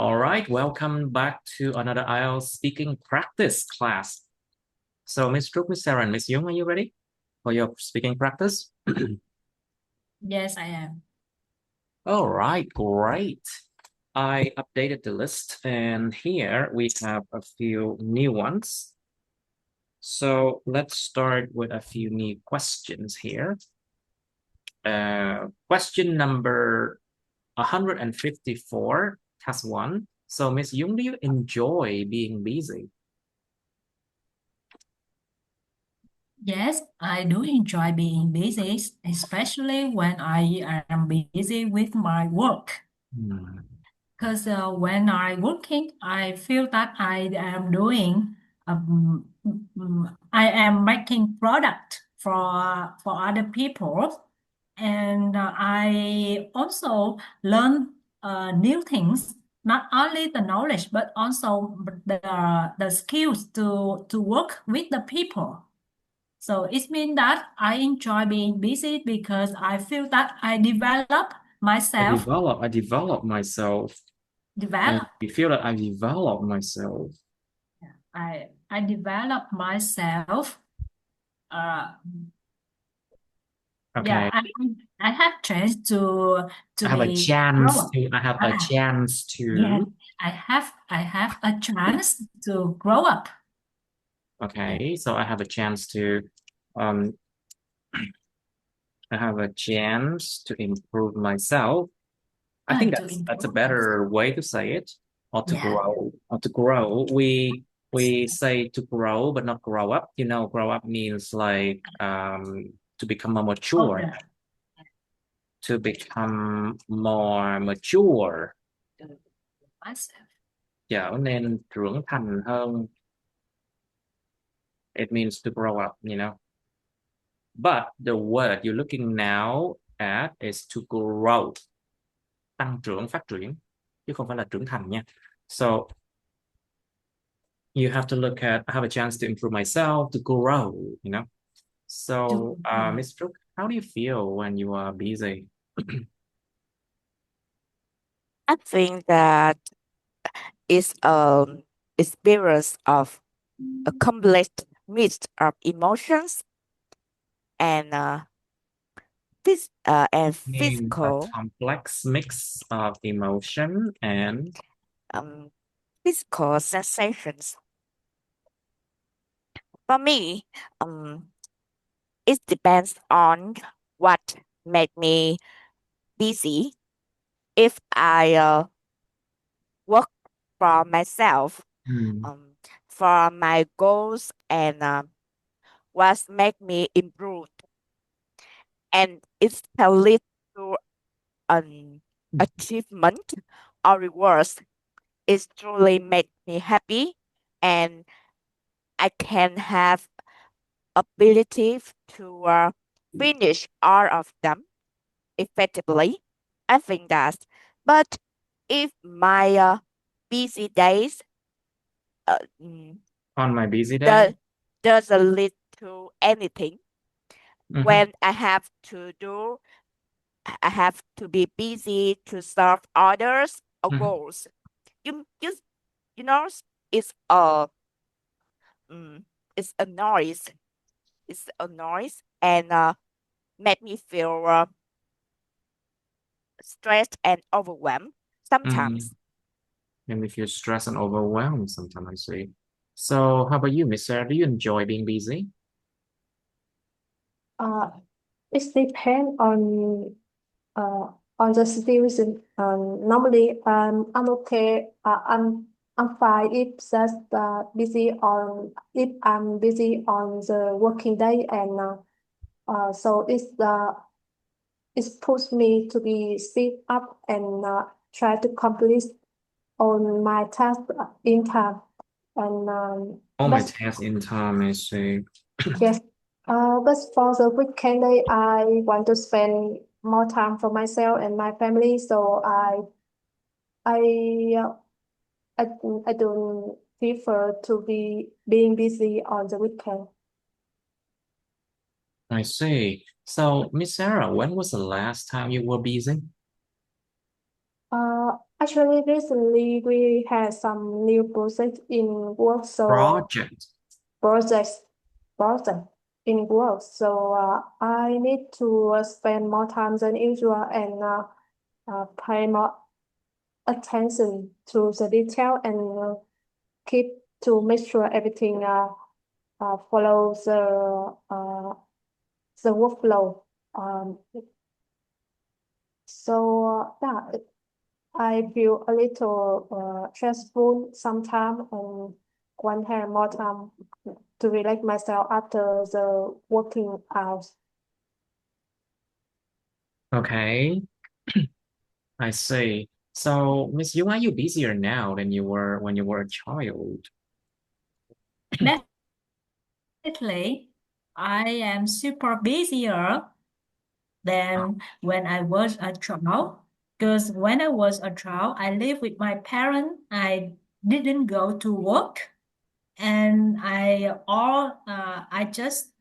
All right, welcome back to another IELTS speaking practice class. So, Miss Trúc, Miss Sarah, and Miss Young, are you ready for your speaking practice? Yes, I am. All right, great. I updated the list, and here we have a few new ones. So let's start with a few new questions here. Question number 154, task 1. So, Miss Young, do you enjoy being busy? Yes, I do enjoy being busy, especially when I am busy with my work. Hmm. Because when I working, I feel that I am doing, I am making product for other people, and I also learn new things. Not only the knowledge, but also the skills to work with the people. So it means that I enjoy being busy because I feel that I develop myself, I develop myself, and develop. you feel that I develop myself. I develop myself. Uh, yeah, Okay, I have chance to I have a be grow chance up. to. I have a Ah, chance yes, to. I have a chance to grow up. Yeah, Okay, so I have a chance to. Um, I have a chance to improve myself. I think to that's a improve myself. better way to say it, or to Yeah, grow. Or to grow. We say to grow, but not grow up. You know, grow up means like to become more mature, older to become more mature. to myself. Trở nên trưởng thành hơn. It means to grow up, you know. But the word you're looking now at is to grow. Tăng trưởng, phát triển, chứ không phải là trưởng thành nha. So you have to look at, I have a chance to improve myself, to grow, you know. To So, grow. Miss Brooke, how do you feel when you are busy? I think that it's experience of a complex mix of emotions and and Means a physical complex mix of emotion and um, physical sensations. For me, it depends on what made me busy. If I work for myself, hmm, um, for my goals and what make me improve, and it can lead to an achievement or rewards. It truly makes me happy, and I can have ability to finish all of them effectively. I think that. But if my busy days mm, on my busy day. does doesn't lead to anything, Mhm, when I have to be busy to serve others or mhm, goals. You you know it's a mm, it's a noise. It's a noise and make me feel stressed and overwhelmed mhm. sometimes. And if you're stressed and overwhelmed, sometimes I see. So, how about you, Miss Sarah? Do you enjoy being busy? Uh, it depends uh on the situation. Normally, I'm okay. I'm fine if just busy on if I'm busy on the working day, and so it pushes me to be speed up and try to complete on my task in time. And All my but tasks in time, I see. yes, but for the weekend day, I want to spend more time for myself and my family. So I, uh, I, I don't prefer to be being busy on the weekend. I see. So, Miss Sarah, when was the last time you were busy? Actually, recently we had some new projects in work, so Project. project in work. So I need to spend more time than usual and pay more attention to the detail and keep to make sure everything follows the workflow. So yeah, I feel a little stressful sometimes and want to have more time to relax myself after the working hours. Okay, I see. So, Miss Yu, are you busier now than you were when you were a child? Definitely, I am super busier than when I was a child. Because when I was a child, I lived with my parents. I didn't go to work, and I just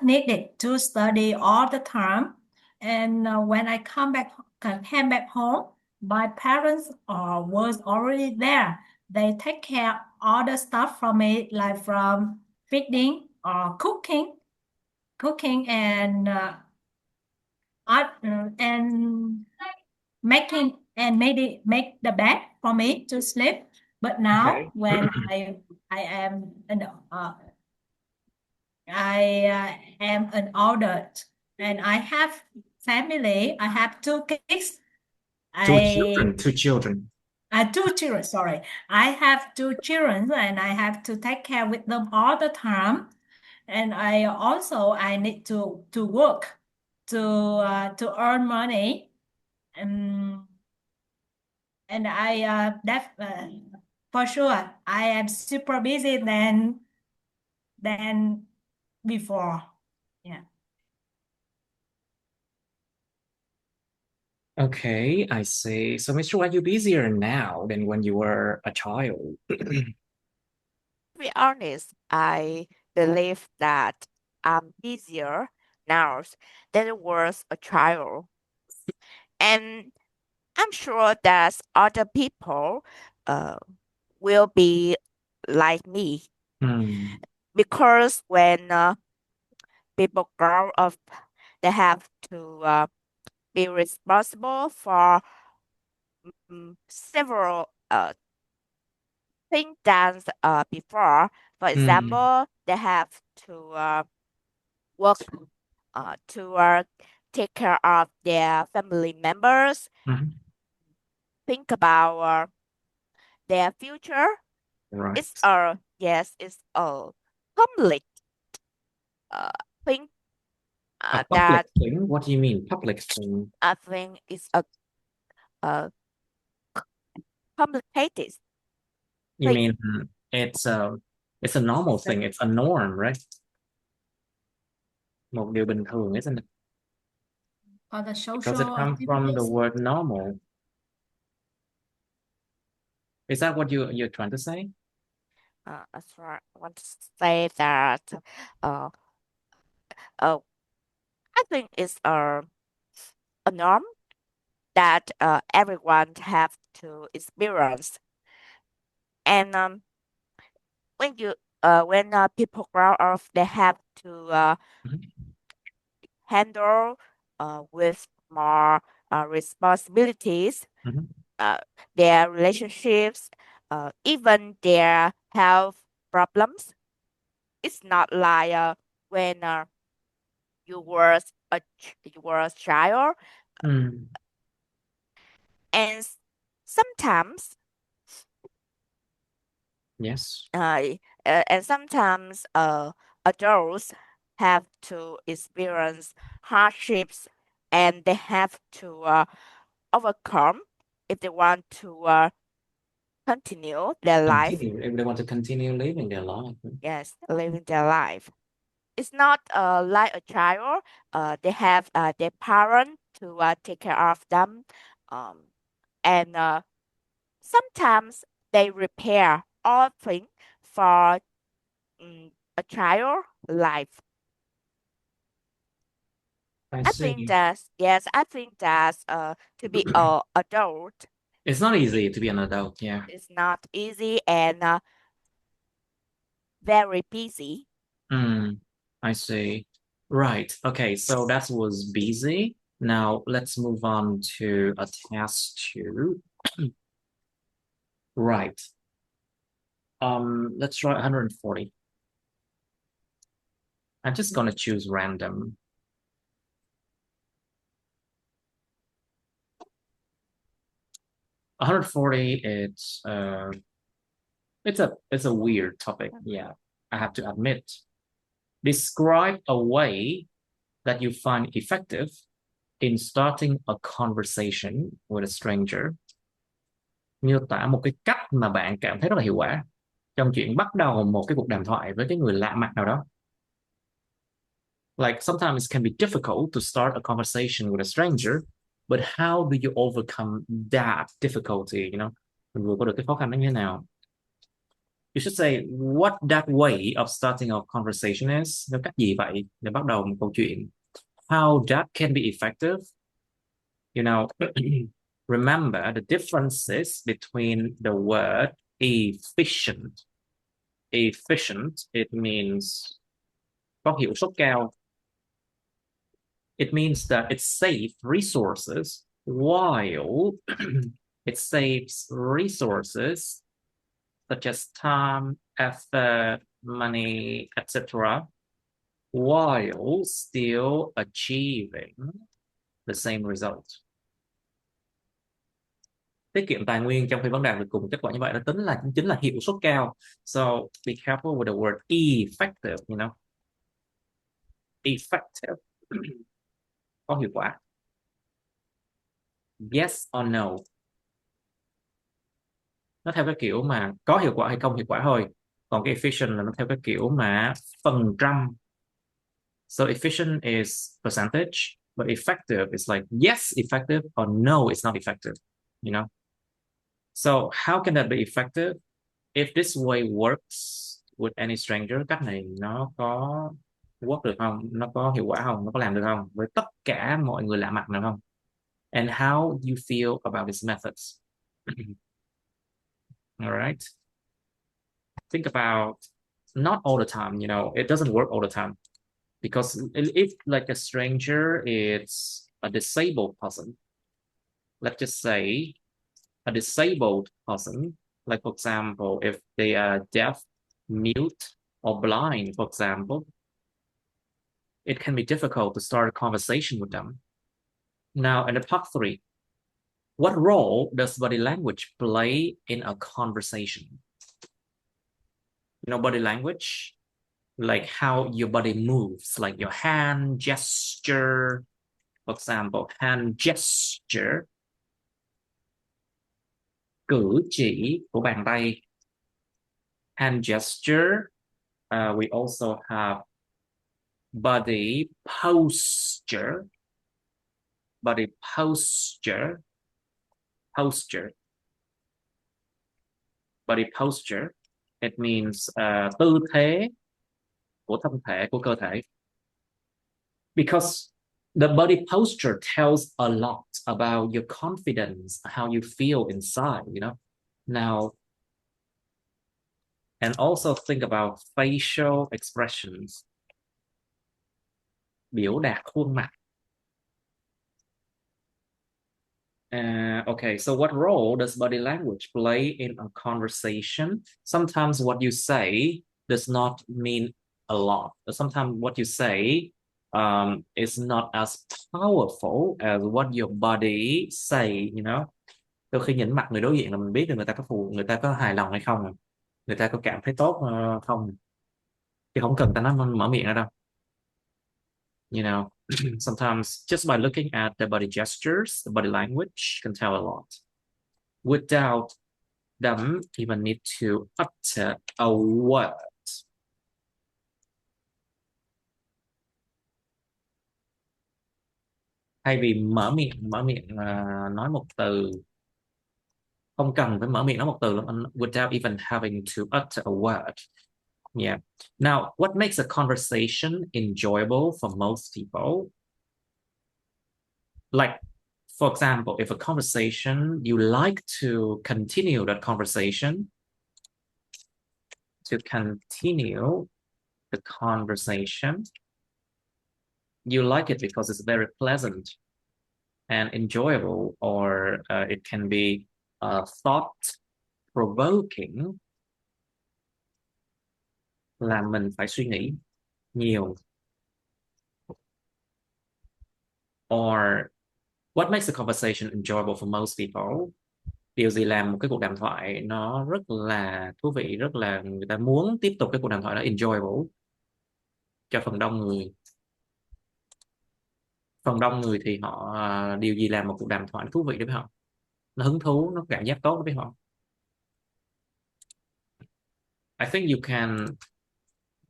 needed to study all the time. And when I came back home, my parents was already there. They take care all the stuff from me, like from feeding or cooking and make the bed for me to sleep. But now Okay. when I am an I am an adult and I have family. I have two kids. Two I children, two children. Two children. Sorry, I have two children and I have to take care with them all the time. And I need to work to earn money. Um, and for sure I am super busy than before. Yeah. Okay, I see. So, Miss Yu, are you busier now than when you were a child? To be honest, I believe that I'm busier now than I was a child. And I'm sure that other people uh, will be like me Hmm. because when people grow up, they have to be responsible for several things done before. For Hmm. example, they have to work to take care of their family members, Mhm. think about their future. Right. It's a public uh, thing A public that thing? What do you mean, public thing? I think is a complicated You thing. mean it's a normal thing, it's a norm, right? Một điều bình thường, isn't it? For the Because it social comes from the activities. word normal. Is that what you're trying to say? That's right. I want to say that uh, uh, I think it's a norm that everyone have to experience. And when people grow up, they have to Mhm. handle with more responsibilities, Mhm. uh, their relationships, even their health problems. It's not like when you were a child, Mm. and sometimes Yes. and sometimes adults have to experience hardships and they have to overcome if they want to continue their life. Continue if they want to continue living their life. Yes, living their life. It's not like a child. They have their parent to take care of them, um, and sometimes they repair all things for a child life. I I think see. that yes, I think that to be a adult It's not easy to be an adult. Yeah. It's not easy and very busy. I see. Right. Okay. So that was busy. Now let's move on to a task 2. Right. Let's try 140. I'm just gonna choose random. $140, it's a weird topic. Yeah, I have to admit. Describe a way that you find effective in starting a conversation with a stranger. Miêu tả một cái cách mà bạn cảm thấy rất là hiệu quả trong chuyện bắt đầu một cái cuộc đàm thoại với cái người lạ mặt nào đó. Like sometimes it can be difficult to start a conversation with a stranger, but how do you overcome that difficulty? You know, mình vượt qua được cái khó khăn đó như thế nào? You should say what that way of starting a conversation is. Nó cách gì vậy để bắt đầu một câu chuyện? How that can be effective. You know, remember the differences between the word efficient. Efficient, it means có hiệu suất cao. It means that it saves resources while it saves resources such as time, effort, money, etc., while still achieving the same result. Tiết kiệm tài nguyên trong khi vẫn đạt được cùng kết quả như vậy, đó chính là hiệu suất cao. So be careful with the word effective, you know. Effective. Có hiệu quả. Yes or no. Nó theo cái kiểu mà có hiệu quả hay không hiệu quả thôi. Còn cái efficient là nó theo cái kiểu mà phần trăm. So efficient is percentage, but effective is like yes, effective, or no, it's not effective, you know. So how can that be effective? If this way works with any stranger, cách này nó có work được không? Nó có hiệu quả không? Nó có làm được không? Với tất cả mọi người lạ mặt nào không? And how you feel about these methods. All right. Think about not all the time, you know, it doesn't work all the time. Because if like a stranger is a disabled person, let's just say a disabled person, like for example, if they are deaf, mute, or blind, for example, it can be difficult to start a conversation with them. Now, in the part 3, what role does body language play in a conversation? You know, body language, like how your body moves, like your hand gesture, for example, hand gesture, cử chỉ của bàn tay. Hand gesture. We also have body posture. Body posture. Posture. Body posture. It means tư thế của thân thể, của cơ thể. Because the body posture tells a lot about your confidence, how you feel inside, you know. Now, and also think about facial expressions. Biểu đạt khuôn mặt. Okay, so what role does body language play in a conversation? Sometimes what you say does not mean a lot. Sometimes what you say is not as powerful as what your body say, you know. Đôi khi nhìn mặt người đối diện là mình biết được người ta có hài lòng hay không, người ta có cảm thấy tốt không, chứ không cần ta nói mở miệng ra đâu. You know, sometimes just by looking at the body gestures, the body language can tell a lot. Without them even need to utter a word. Thay vì mở miệng nói một từ, không cần phải mở miệng nói một từ, without even having to utter a word. Yeah. Now, what makes a conversation enjoyable for most people? Like, For example, if a conversation, you like to continue that conversation, to continue the conversation, you like it because it's very pleasant and enjoyable, or it can be thought-provoking, làm mình phải suy nghĩ nhiều. Or what makes the conversation enjoyable for most people? Điều gì làm một cái cuộc đàm thoại nó rất là thú vị, rất là người ta muốn tiếp tục cái cuộc đàm thoại đó enjoyable cho phần đông người. Phần đông người thì họ điều gì làm một cuộc đàm thoại thú vị đối với họ? Nó hứng thú, nó cảm giác tốt đối với họ. I think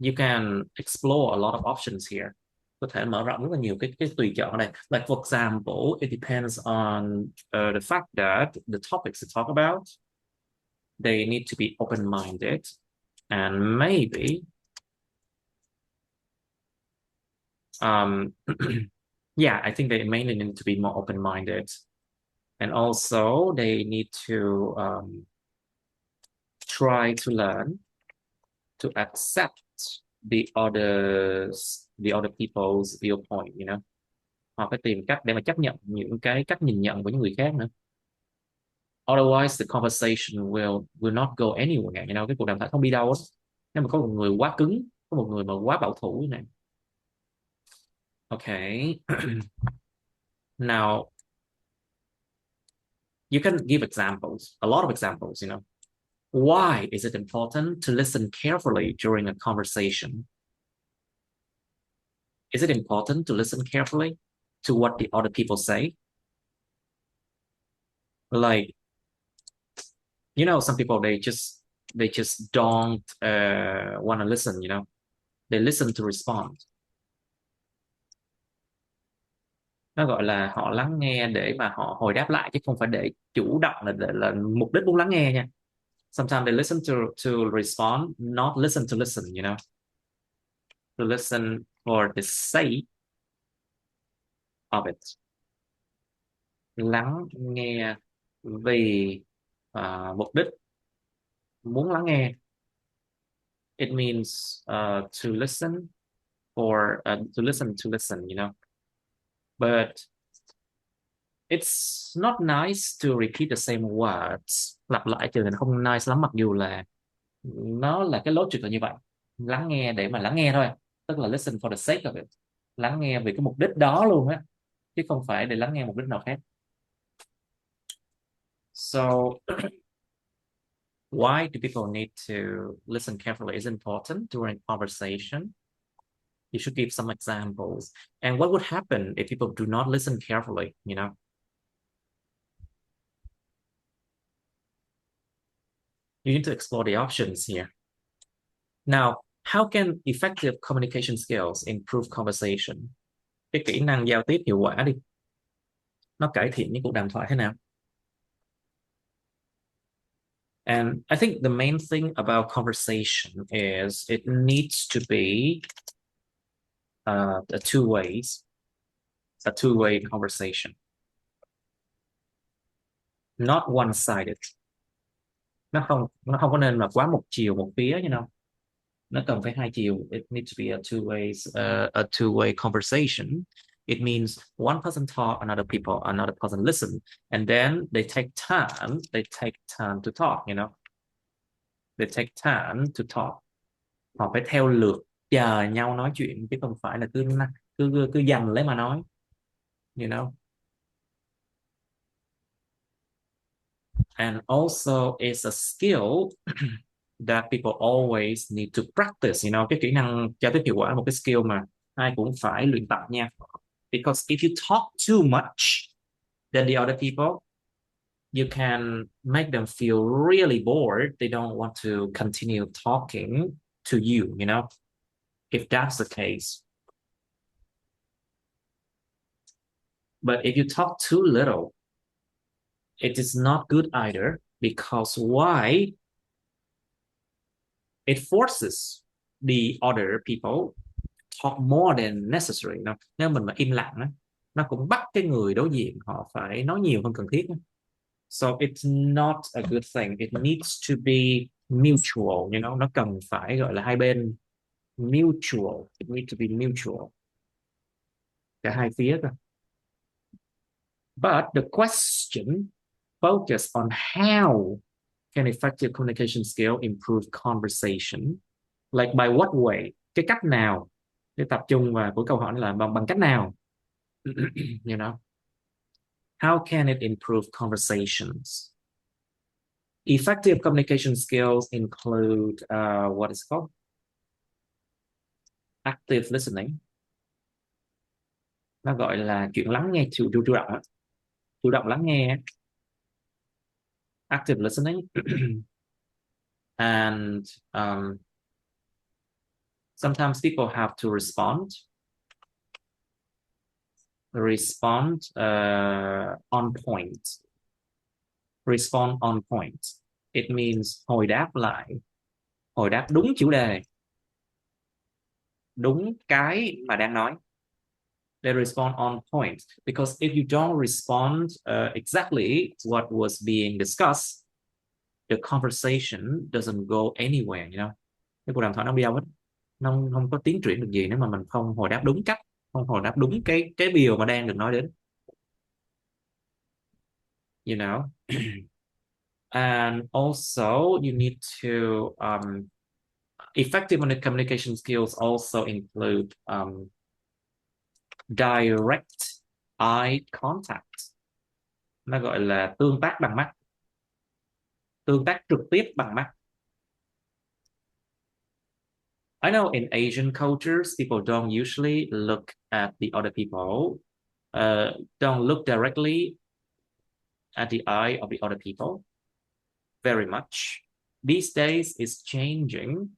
you can explore a lot of options here. Có thể mở rộng rất là nhiều cái tùy chọn ở đây. Like for example, it depends on the fact that the topics to talk about, they need to be open-minded, and maybe yeah, I think they mainly need to be more open-minded, and also they need to try to learn to accept the other people's viewpoint, you know. Họ phải tìm cách để mà chấp nhận những cái cách nhìn nhận của những người khác nữa. Otherwise, the conversation will not go anywhere, you know. Cái cuộc đàm thoại không đi đâu hết. Nếu mà có một người quá cứng, có một người mà quá bảo thủ như này. Okay. Now, you can give examples, a lot of examples, you know. Why is it important to listen carefully during a conversation? Is it important to listen carefully to what the other people say? Like, you know, some people, they just don't want to listen, you know. They listen to respond. Nó gọi là họ lắng nghe để mà họ hồi đáp lại, chứ không phải để chủ động là mục đích muốn lắng nghe nha. Sometimes they listen to respond, not listen to listen, you know. To listen for the sake of it. Lắng nghe vì mục đích muốn lắng nghe. It means to listen for to listen, you know. But it's not nice to repeat the same words. Lặp lại từ nó không nice lắm, mặc dù là nó là cái logic là như vậy. Lắng nghe để mà lắng nghe thôi, tức là listen for the sake of it. Lắng nghe vì cái mục đích đó luôn á, chứ không phải để lắng nghe mục đích nào khác. So why do people need to listen carefully is important during conversation? You should give some examples. And what would happen if people do not listen carefully, you know? You need to explore the options here. Now, how can effective communication skills improve conversation? Cái kỹ năng giao tiếp hiệu quả đi, nó cải thiện những cuộc đàm thoại thế nào? And I think the main thing about conversation is it needs to be a two-way conversation, not one-sided. Nó không có nên là quá một chiều một phía, you know. Nó cần phải hai chiều. It needs to be a two-way conversation. It means one person talk, another person listen, and then they take turn to talk, you know. They take turn to talk. Họ phải theo lượt chờ nhau nói chuyện, chứ không phải là cứ giành lấy mà nói, you know. And also it's a skill that people always need to practice, you know. Cái kỹ năng giao tiếp hiệu quả là một cái skill mà ai cũng phải luyện tập nha. Because if you talk too much than the other people, you can make them feel really bored. They don't want to continue talking to you, you know, if that's the case. But if you talk too little, it is not good either, because why? It forces the other people talk more than necessary. Nếu mình mà im lặng, nó cũng bắt cái người đối diện họ phải nói nhiều hơn cần thiết. So it's not a good thing. It needs to be mutual, you know, nó cần phải gọi là hai bên mutual. It needs to be mutual. Cả hai phía cơ. But the question focus on how can effective communication skill improve conversation? Like by what way? Cái cách nào? Để tập trung vào của câu hỏi là bằng cách nào? You know, how can it improve conversations? Effective communication skills include what is called active listening. Nó gọi là chuyện lắng nghe chủ động lắng nghe. Active listening. And sometimes people have to respond on point. Respond on point. It means hồi đáp lại, hồi đáp đúng chủ đề, đúng cái mà đang nói. They respond on point, because if you don't respond exactly what was being discussed, the conversation doesn't go anywhere, you know. Cái cuộc đàm thoại nó đi đâu hết, nó không có tiến triển được gì nếu mà mình không hồi đáp đúng cách, không hồi đáp đúng cái điều mà đang được nói đến, you know. And also you need to effective communication skills also include direct eye contact. Nó gọi là tương tác bằng mắt, tương tác trực tiếp bằng mắt. I know in Asian cultures, people don't usually look at the other people, don't look directly at the eye of the other people very much. These days it's changing,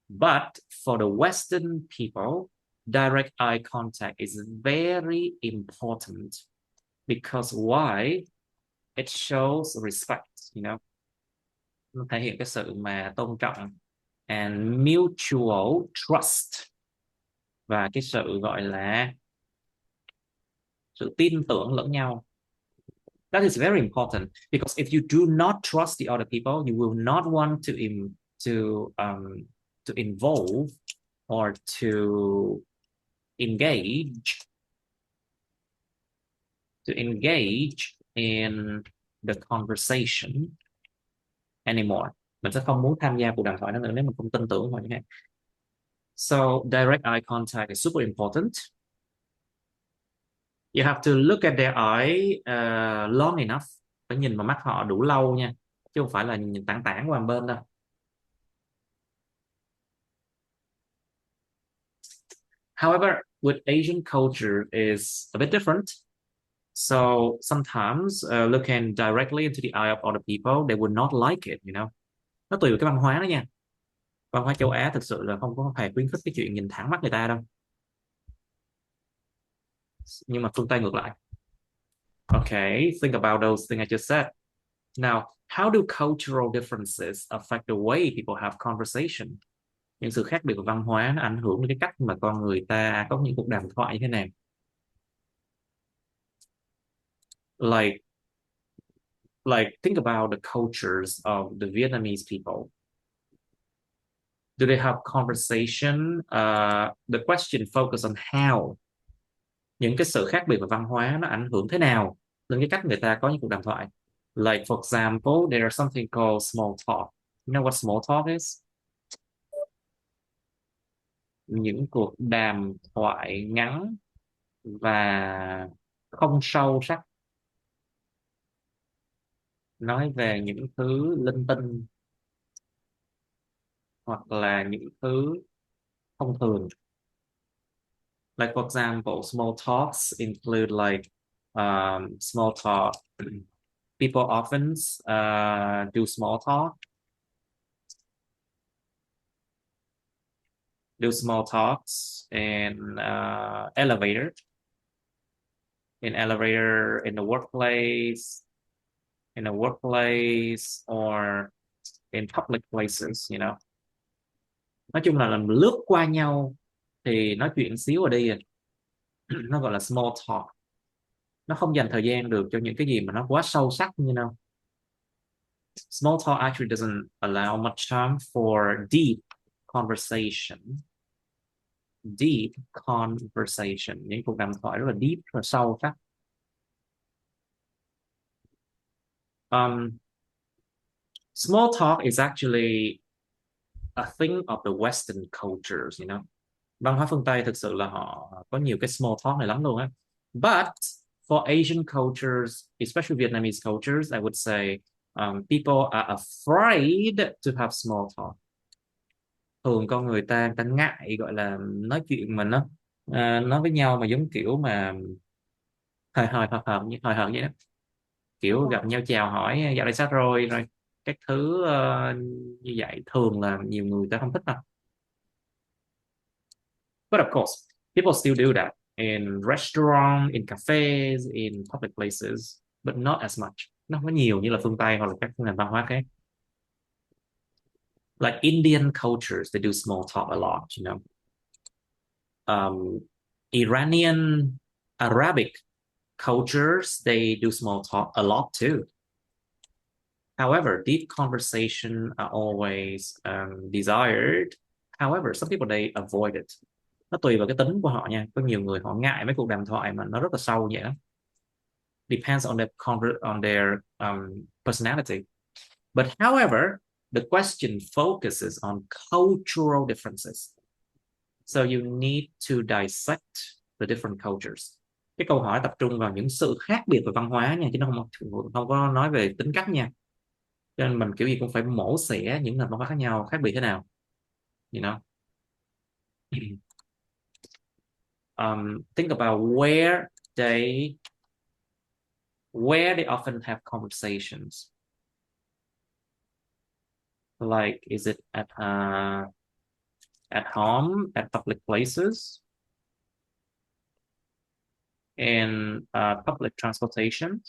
but for the Western people, direct eye contact is very important. Because why? It shows respect, you know. Nó thể hiện cái sự mà tôn trọng and mutual trust, và cái sự gọi là sự tin tưởng lẫn nhau. That is very important, because if you do not trust the other people, you will not want to involve or to engage in the conversation anymore. Mình sẽ không muốn tham gia cuộc đàm thoại nữa nếu mình không tin tưởng họ như thế. So direct eye contact is super important. You have to look at their eye long enough. Phải nhìn vào mắt họ đủ lâu nha, chứ không phải là nhìn tảng tảng qua một bên đâu. However, with Asian culture is a bit different. So sometimes looking directly into the eye of other people, they would not like it, you know. Nó tùy vào cái văn hóa đó nha. Văn hóa châu Á thực sự là không có hề khuyến khích cái chuyện nhìn thẳng mắt người ta đâu. Nhưng mà phương Tây ngược lại. Okay, think about those things I just said. Now, how do cultural differences affect the way people have conversation? Những sự khác biệt của văn hóa nó ảnh hưởng đến cái cách mà con người ta có những cuộc đàm thoại như thế nào? Like think about the cultures of the Vietnamese people. Do they have conversation? The question focus on how. Những cái sự khác biệt về văn hóa nó ảnh hưởng thế nào đến cái cách người ta có những cuộc đàm thoại? Like for example, there's something called small talk. You know what small talk is? Những cuộc đàm thoại ngắn và không sâu sắc, nói về những thứ linh tinh hoặc là những thứ thông thường. Like for example, small talks include like small talk. People often do small talk. Do small talks in elevator, in the workplace, or in public places, you know. Nói chung là lướt qua nhau thì nói chuyện xíu ở đây nó gọi là small talk. nó không dành thời gian được cho những cái gì mà nó quá sâu sắc như nào. Small talk actually doesn't allow much time for deep conversation. Deep conversation, những cuộc đàm thoại rất là deep, rất là sâu sắc. Small talk is actually a thing of the Western cultures, you know. Văn hóa phương Tây thực sự là họ có nhiều cái small talk này lắm luôn á. But for Asian cultures, especially Vietnamese cultures, I would say people are afraid to have small talk. Thường con người ta ngại gọi là nói chuyện mà nó nói với nhau mà giống kiểu mà hời hợt vậy đó, kiểu gặp nhau chào hỏi dạo này sao rồi rồi các thứ như vậy, thường là nhiều người ta không thích đâu. But of course people still do that in restaurants, in cafes, in public places, but not as much. Nó không có nhiều như là phương Tây hoặc là các nền văn hóa khác. Like Indian cultures, they do small talk a lot, you know. Iranian, Arabic cultures, they do small talk a lot too. However, deep conversation are always desired. However, some people they avoid it. Nó tùy vào cái tính của họ nha. Có nhiều người họ ngại mấy cuộc đàm thoại mà nó rất là sâu vậy đó. Depends on their personality. But however, the question focuses on cultural differences. So you need to dissect the different cultures. Cái câu hỏi tập trung vào những sự khác biệt về văn hóa nha, chứ nó không có nói về tính cách nha. Cho nên mình kiểu gì cũng phải mổ xẻ những nền văn hóa khác nhau, khác biệt thế nào, you know. Think about where they often have conversations. Like, is it at home, at public places, in public transportation?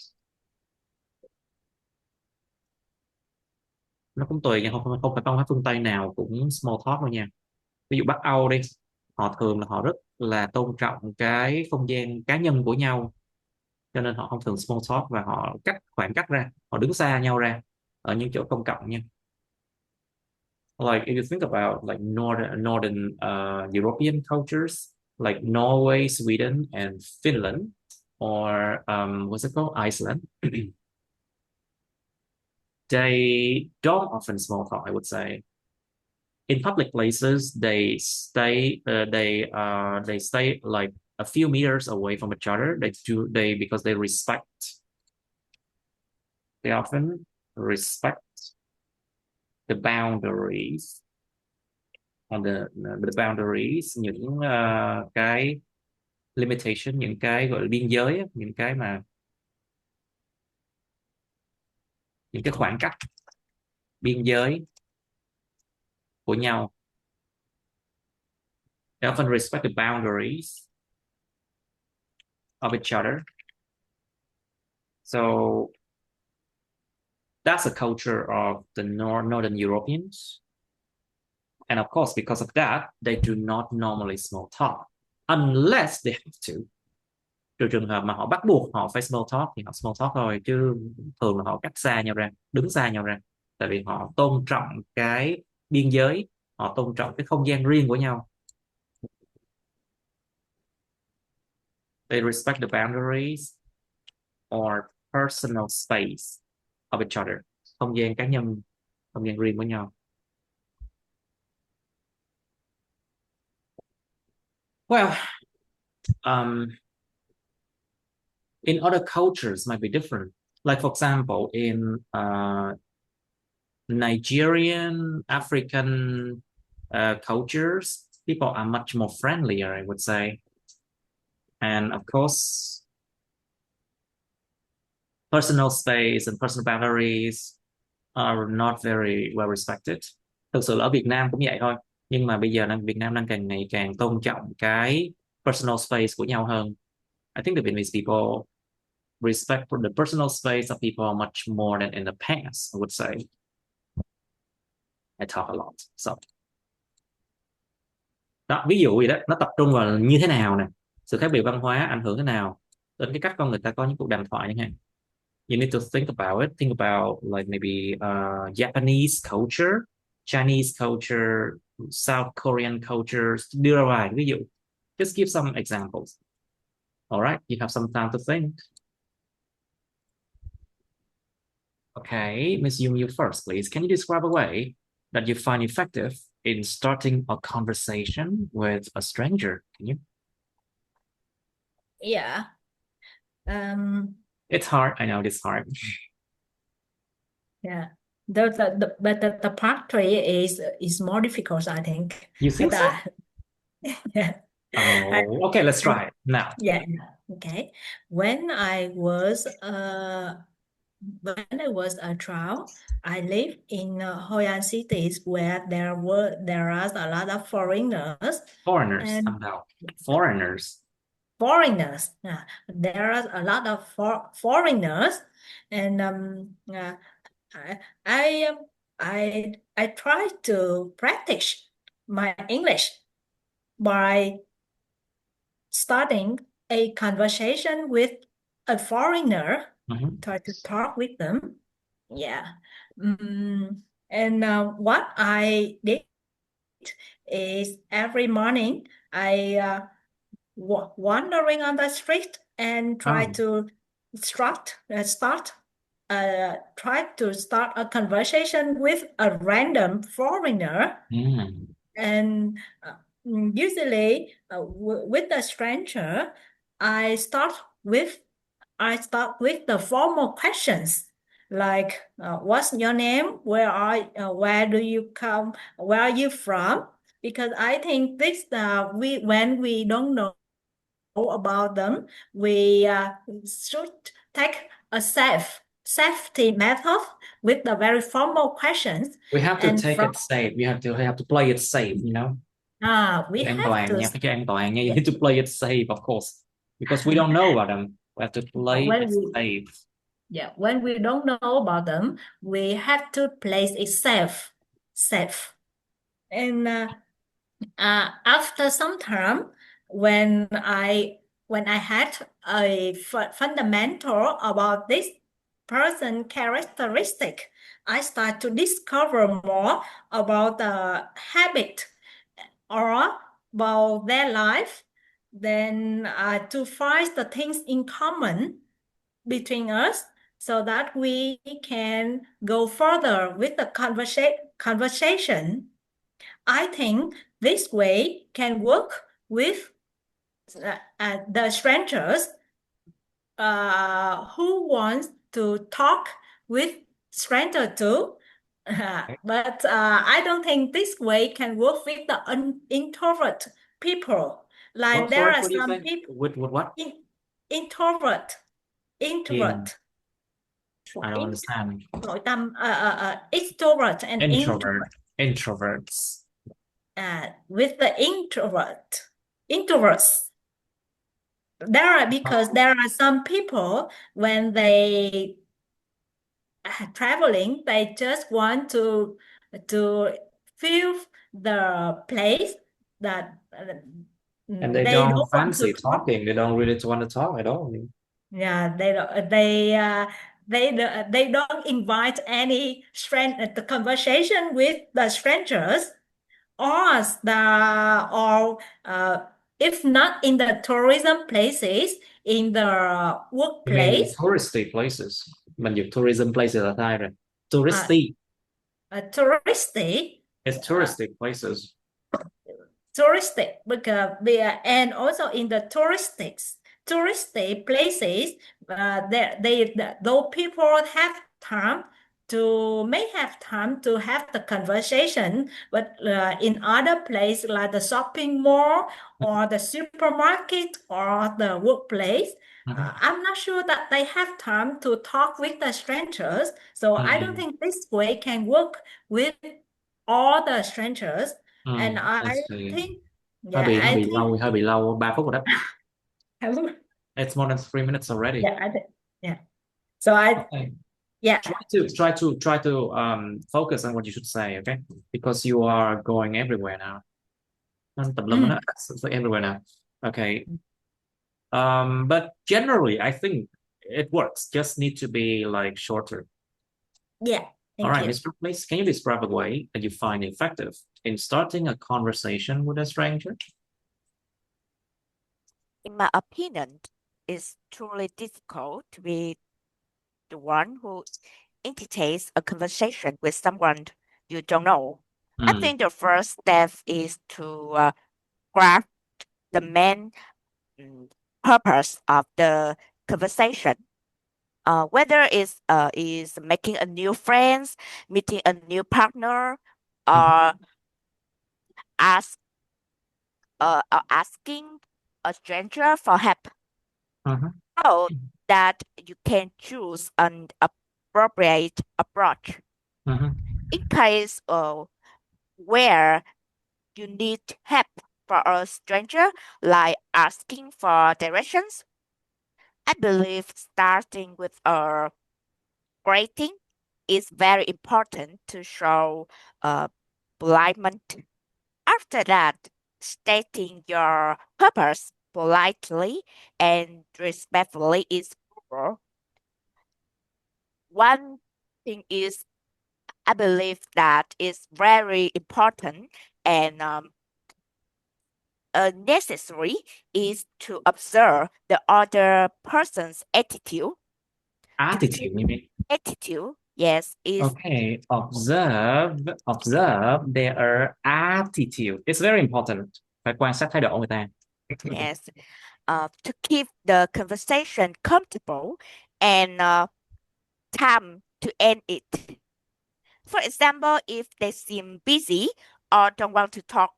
Nó cũng tùy nha, không phải văn hóa phương Tây nào cũng small talk đâu nha. Ví dụ Bắc Âu đi, họ thường là họ rất là tôn trọng cái không gian cá nhân của nhau, cho nên họ không thường small talk và họ khoảng cách ra, họ đứng xa nhau ra ở những chỗ công cộng nha. Like if you think about like northern European cultures like Norway, Sweden, and Finland, or what's it called, Iceland, they don't often small talk, I would say. In public places, they stay like a few meters away from each other. Because they often respect the boundaries on the boundaries, những cái limitation, những cái gọi là biên giới, những cái khoảng cách biên giới của nhau. They often respect the boundaries of each other. So that's a culture of the Northern Europeans. And of course, because of that, they do not normally small talk unless they have to. Trừ trường hợp mà họ bắt buộc họ phải small talk thì họ small talk thôi, chứ thường là họ cách xa nhau ra, đứng xa nhau ra. Tại vì họ tôn trọng cái biên giới, họ tôn trọng cái không gian riêng của nhau. They respect the boundaries or personal space of each other. Không gian cá nhân, không gian riêng của nhau. Well, in other cultures might be different. Like for example, in Nigerian, African cultures, people are much more friendlier, I would say. And of course, personal space and personal boundaries are not very well respected. Thực sự là ở Việt Nam cũng vậy thôi. Nhưng mà bây giờ Việt Nam đang càng ngày càng tôn trọng cái personal space của nhau hơn. I think the Vietnamese people respect the personal space of people much more than in the past, I would say. I talk a lot. So. Đó, ví dụ vậy đó, nó tập trung vào như thế nào nè, sự khác biệt văn hóa ảnh hưởng thế nào. đến cái cách con người ta có những cuộc đàm thoại chẳng hạn. You need to think about it. Think about like maybe Japanese culture, Chinese culture, South Korean culture. Đưa ra vài ví dụ. Just give some examples. All right, you have some time to think. Okay, Miss Yung, you first, please. Can you describe a way that you find effective in starting a conversation with a stranger? Can you? Yeah. It's hard. I know it's hard. Yeah. But the part 3 is more difficult, I think. You think But, so? yeah. Oh, okay, let's try it now. Yeah. Okay. When I was a child, I lived in Hoi An cities where there are a lot of foreigners. Foreigners, And no. Foreigners. Foreigners. There are a lot of foreigners, and I try to practice my English by starting a conversation with a foreigner. Try to talk with them. Yeah. And what I did is every morning I wandering on the street and try to try to start a conversation with a random foreigner. And usually with a stranger, I start with the formal questions like what's your name, where do you come, where are you from? Because I think this when we don't know about them, we should take a safety method with the very formal questions. We have to take it safe. We have to play it safe, you know. We have to. You need to play it safe, of course, because we don't know about them. We have to play it safe. Yeah, when we don't know about them, we have to place it safe. And after some time, when I had a fundamental about this person characteristic, I start to discover more about the habit or about their life, then to find the things in common between us so that we can go further with the conversation. I think this way can work with the strangers who wants to talk with stranger too. But I don't think this way can work with the introvert people. Like there are some people with what? Introvert. I don't understand. Nội tâm extrovert and Introverts. With the introverts. Because there are some people when they traveling, they just want to feel the place that and they don't fancy talking. They don't really want to talk at all. Yeah, they don't invite any the conversation with the strangers, or if not in the tourism places, in the workplace. Touristy places. Mình dùng tourism places là sai rồi. Touristy. Touristy. It's touristic places. Touristic, because and also in the touristic places, though people may have time to have the conversation, but in other places like the shopping mall or the supermarket or the workplace, I'm not sure that they have time to talk with the strangers. So I don't think this way can work with all the strangers. And I think hơi bị lâu 3 phút rồi đó. It's more than 3 minutes already. Yeah. So try to focus on what you should say, okay? Because you are going everywhere now. Tập lum nó everywhere now. Okay. But generally, I think it works. Just need to be like shorter. Yeah, All right, thank you. Mr. Please, can you describe a way that you find effective in starting a conversation with a stranger? In my opinion, it's truly difficult to be the one who initiates a conversation with someone you don't know. I think the first step is to grasp the main purpose of the conversation. Whether it's is making a new friends, meeting a new partner, or ask or asking a stranger for help. So that you can choose an appropriate approach. In case where you need help for a stranger, like asking for directions, I believe starting with a greeting is very important to show politeness. After that, stating your purpose politely and respectfully is crucial. One thing is, I believe that is very important and necessary is to observe the other person's attitude. Attitude, you mean? Attitude, yes, is Okay, observe their attitude. It's very important. Phải quan sát thái độ của người ta. yes, to keep the conversation comfortable and time to end it. For example, if they seem busy or don't want to talk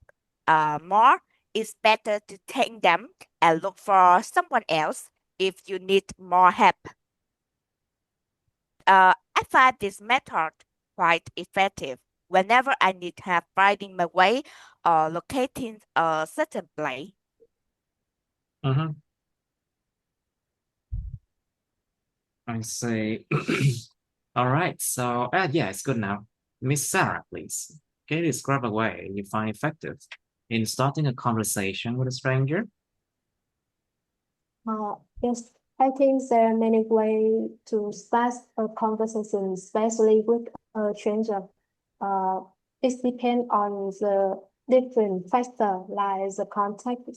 more, it's better to take them and look for someone else if you need more help. I find this method quite effective whenever I need help finding my way or locating a certain place. I see. All right, so yeah, it's good now. Miss Sarah, please. Can you describe a way you find effective in starting a conversation with a stranger? Yes, I think there are many ways to start a conversation, especially with a stranger. It depends on the different factors like the contact,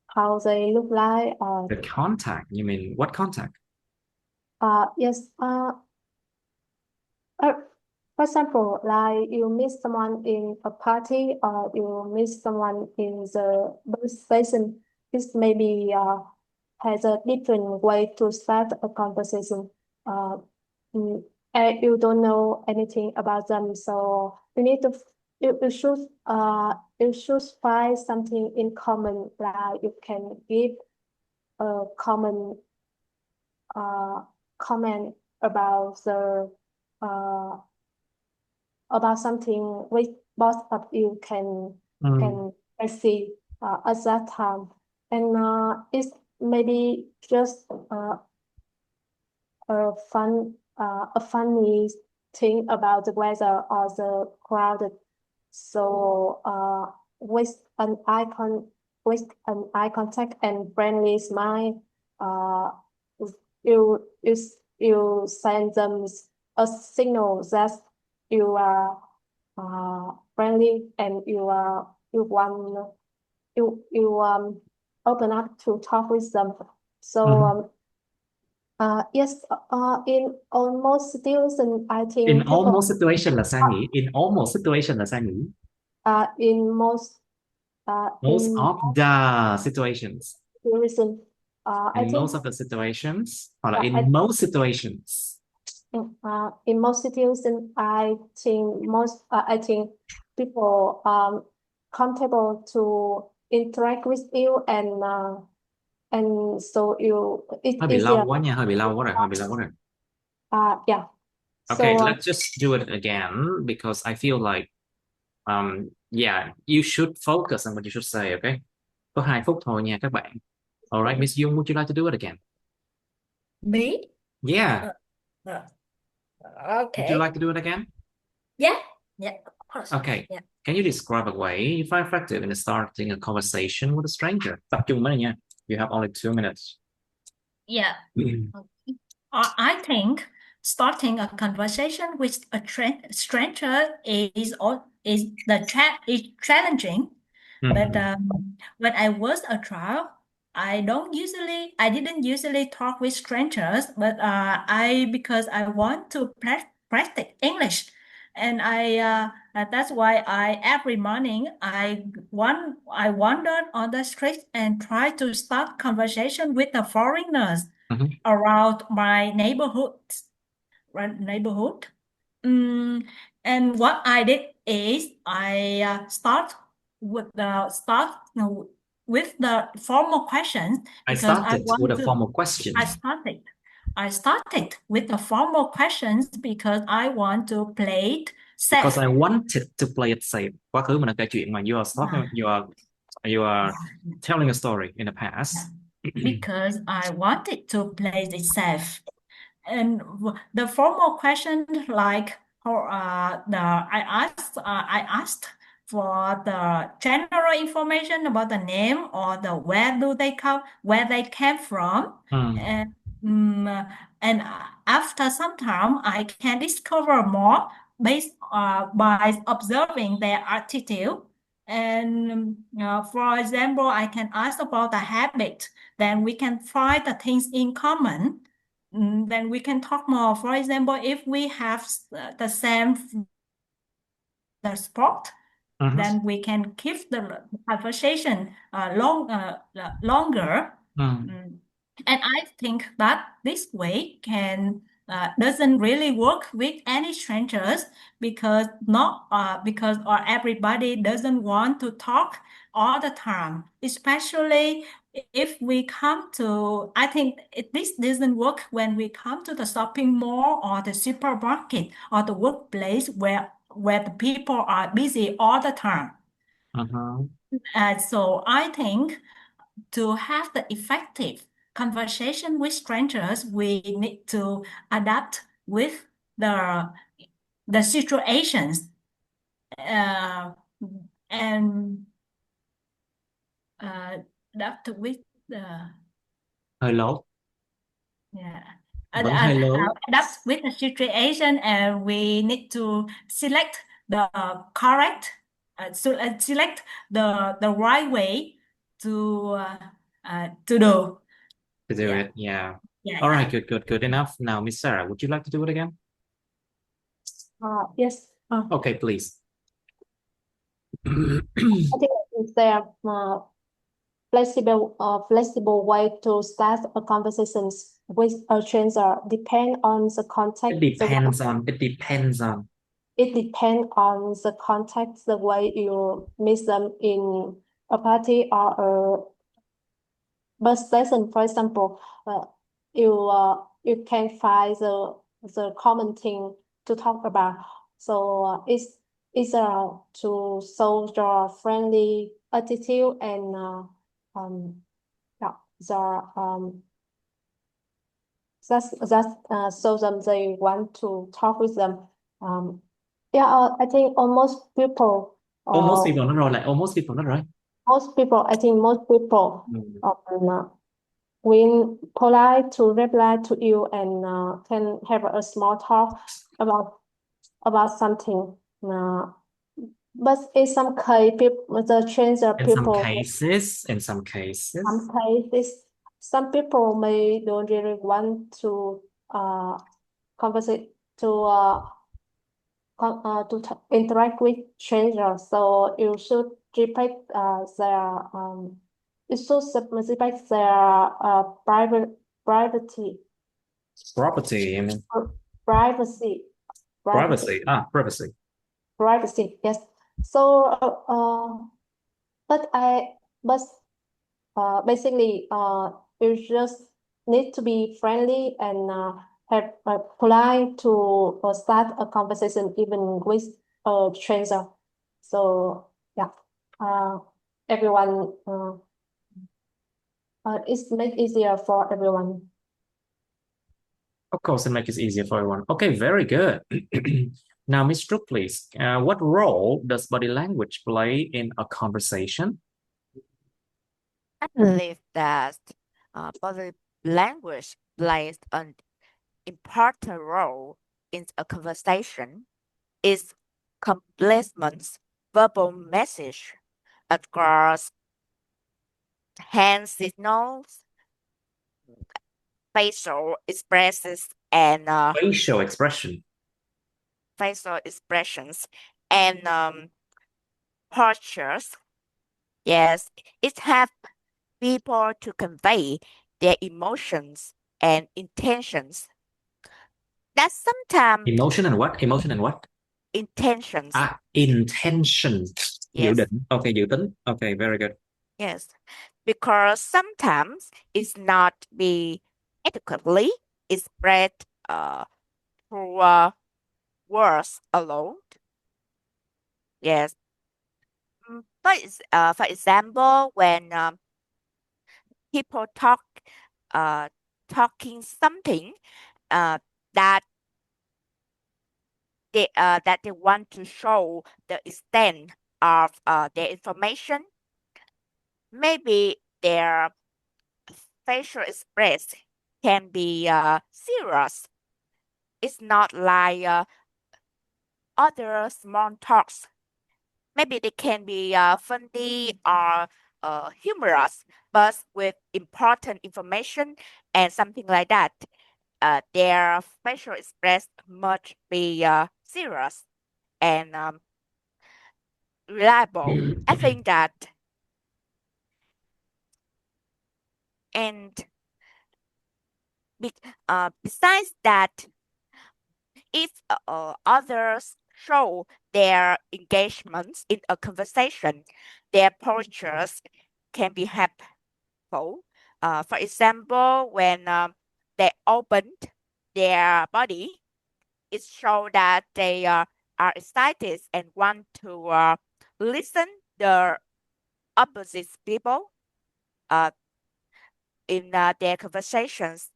how they look like. The contact, you mean what contact? Yes. For example, like you meet someone in a party or you meet someone in the bus station, this maybe has a different way to start a conversation. And you don't know anything about them, so you need to you should find something in common, like you can give a common comment about something which both of you can see at that time, and it's maybe just a funny thing about the weather or the crowded. So with an eye contact and friendly smile, you send them a signal that you are friendly and you open up to talk with them. So yes, in almost situation, I think In almost situation là sao nhỉ? In almost situation là sao nhỉ? in most Most in of the situations. situation, I In think most of the situations, hoặc là in I- most situations. in most situations, I think people comfortable to interact with you and so it's Hơi bị easier. lâu quá nha, hơi bị lâu quá rồi. Yeah. Okay, So let's just do it again because I feel like yeah, you should focus on what you should say, okay? Có 2 phút thôi nha các bạn. All right, Miss Dung, would you like to do it again? Me? Yeah. Okay. Would you like to do it again? Yeah, of course. Okay. Yeah. Can you describe a way you find effective in starting a conversation with a stranger? Tập trung mới này nha. You have only 2 minutes. Yeah. I think starting a conversation with a stranger is challenging. But when I was a child, I didn't usually talk with strangers, but because I want to practice English, and that's why every morning I wandered on the street and tried to start conversation with the foreigners around my neighborhood. And what I did is I start with the formal questions because I started with a formal question. I started with the formal questions because I want to play it safe. Because I wanted to play it safe. Quá khứ mình đã kể chuyện mà you are telling a story in the past. Because I wanted to play it safe. And the formal question, like I asked for the general information about the name or the where they came from, and after some time I can discover more based by observing their attitude. And for example, I can ask about the habit, then we can find the things in common. Then we can talk more. For example, if we have the same sport, then we can keep the conversation longer. And I think that this way doesn't really work with any strangers because everybody doesn't want to talk all the time, especially if we come to, I think this doesn't work when we come to the shopping mall or the supermarket or the workplace where the people are busy all the time. So I think to have the effective conversation with strangers, we need to adapt with the situations and adapt with the hơi lố. Adapt with the situation, and we need to select the correct select the right way to do it. All right, good enough. Now, Miss Sarah, would you like to do it again? Yes. Okay, please. I think it's a flexible way to start a conversation with a stranger. Depend on the context. It depends on. It depends on the context, the way you meet them in a party or a bus station, for example. You can find the common thing to talk about. So it's to show your friendly attitude and show them they want to talk with them. I think almost people nó rồi, lại almost people nó rồi. Most people, I think most people will polite to reply to you and can have a small talk about something. But in some case, the stranger people. In some cases, some people may don't really want to conversate to interact with strangers. So you should respect their respect their privacy. Property, I mean. Privacy. Privacy. Yes. So basically you just need to be friendly and have polite to start a conversation even with a stranger. So everyone it's make easier for everyone. Of course, it makes it easier for everyone. Okay, very good. Now, Ms. Trúc, please. What role does body language play in a conversation? I believe that body language plays an important role in a conversation. It complements verbal message across hand signals, facial expressions, and Facial expression. facial expressions and postures. Yes, it helps people to convey their emotions and intentions. That sometimes Emotion and what? Emotion and what? intentions. Intention. Dự Yes, định. Okay, dự tính. Okay, very good. yes, because sometimes it's not be adequately expressed through words alone. Yes. For example, when people talking something that they want to show the extent of their information, maybe their facial expression can be serious. It's not like other small talks. Maybe they can be funny or humorous, but with important information and something like that. Their facial expression must be serious and reliable. I think that, and besides that, if others show their engagements in a conversation, their postures can be helpful. For example, when they opened their body, it shows that they are excited and want to listen the opposite people in their conversations.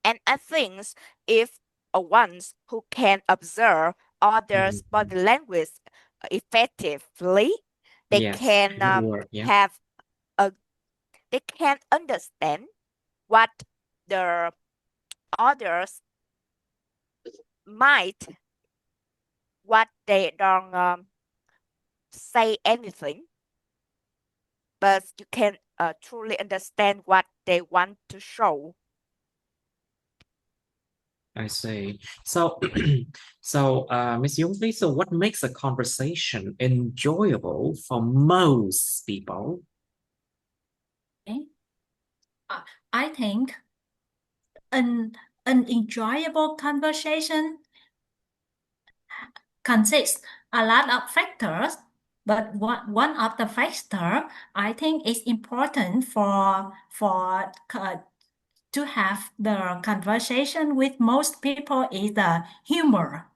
And I think if ones who can observe others' body language effectively, they Yes, can good word. Yeah. have they can understand what the others might, what they don't say anything, but you can truly understand what they want to show. I see. So, Miss Yungli, so what makes a conversation enjoyable for most people? Okay. I think an enjoyable conversation consists a lot of factors, but one of the factor I think is important to have the conversation with most people is the humor.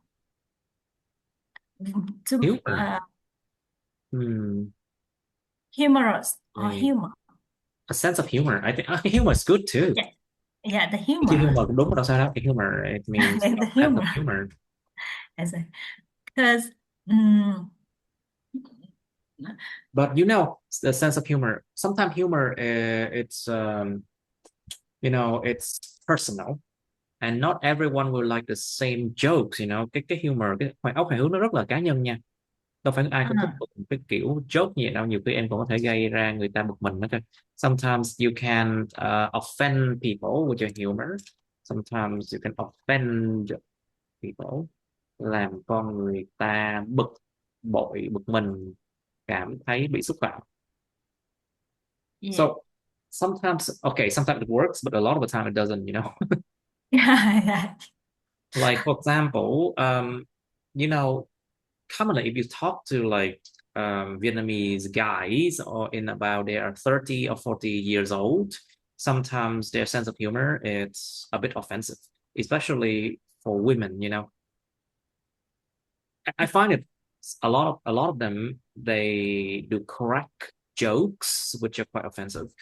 Humor. Humorous or Like, humor. a sense of humor. I think humor is good too. Yeah, the Cái humor. humor cũng đúng mà đâu sao đâu. Cái humor, it means The sense humor. of humor. Because But you know, the sense of humor. Sometimes humor, it's it's personal, and not everyone will like the same jokes. Cái humor, cái óc hài hước nó rất là cá nhân nha. Đâu phải ai cũng thích một cái kiểu joke như vậy đâu. Nhiều khi em cũng có thể gây ra người ta bực mình đó cơ. Sometimes you can offend people with your humor. Sometimes you can offend people, làm con người ta bực bội, bực mình, cảm thấy bị xúc phạm. So sometimes it works, but a lot of the time it doesn't. yeah. Like, for example, commonly if you talk to like Vietnamese guys or in about they are 30 or 40 years old, sometimes their sense of humor it's a bit offensive, especially for women. I find it a lot of them they do correct jokes which are quite offensive.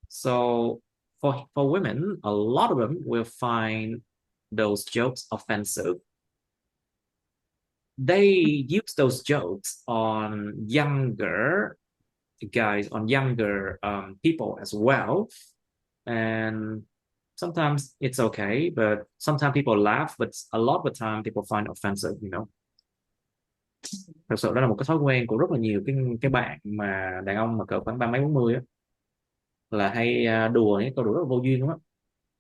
So for women, a lot of them will find those jokes offensive. They use those jokes on younger guys, on younger people as well. And sometimes it's okay, but sometimes people laugh, but a lot of the time people find offensive, you know. Thực sự đó là một cái thói quen của rất là nhiều cái bạn mà đàn ông mà cỡ khoảng ba mấy 40 á, là hay đùa những câu đùa rất là vô duyên đúng không?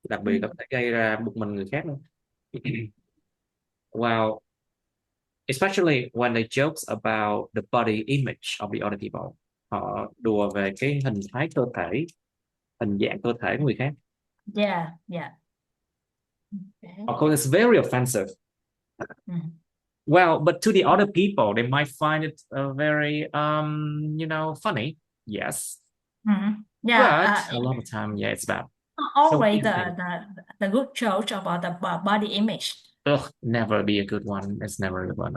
Đặc biệt là có thể gây ra bực mình người khác nữa. Wow, especially when they jokes about the body image of the other people. Họ đùa về cái hình thái cơ thể, hình dạng cơ thể của người khác. Yeah, yeah. Okay. Of course, it's very offensive. Well, but to the other people, they might find it very, funny. Yes. Yeah, But a lot of time, yeah, it's bad. always So the good joke about the body image. ugh, never be a good one. It's never a good one.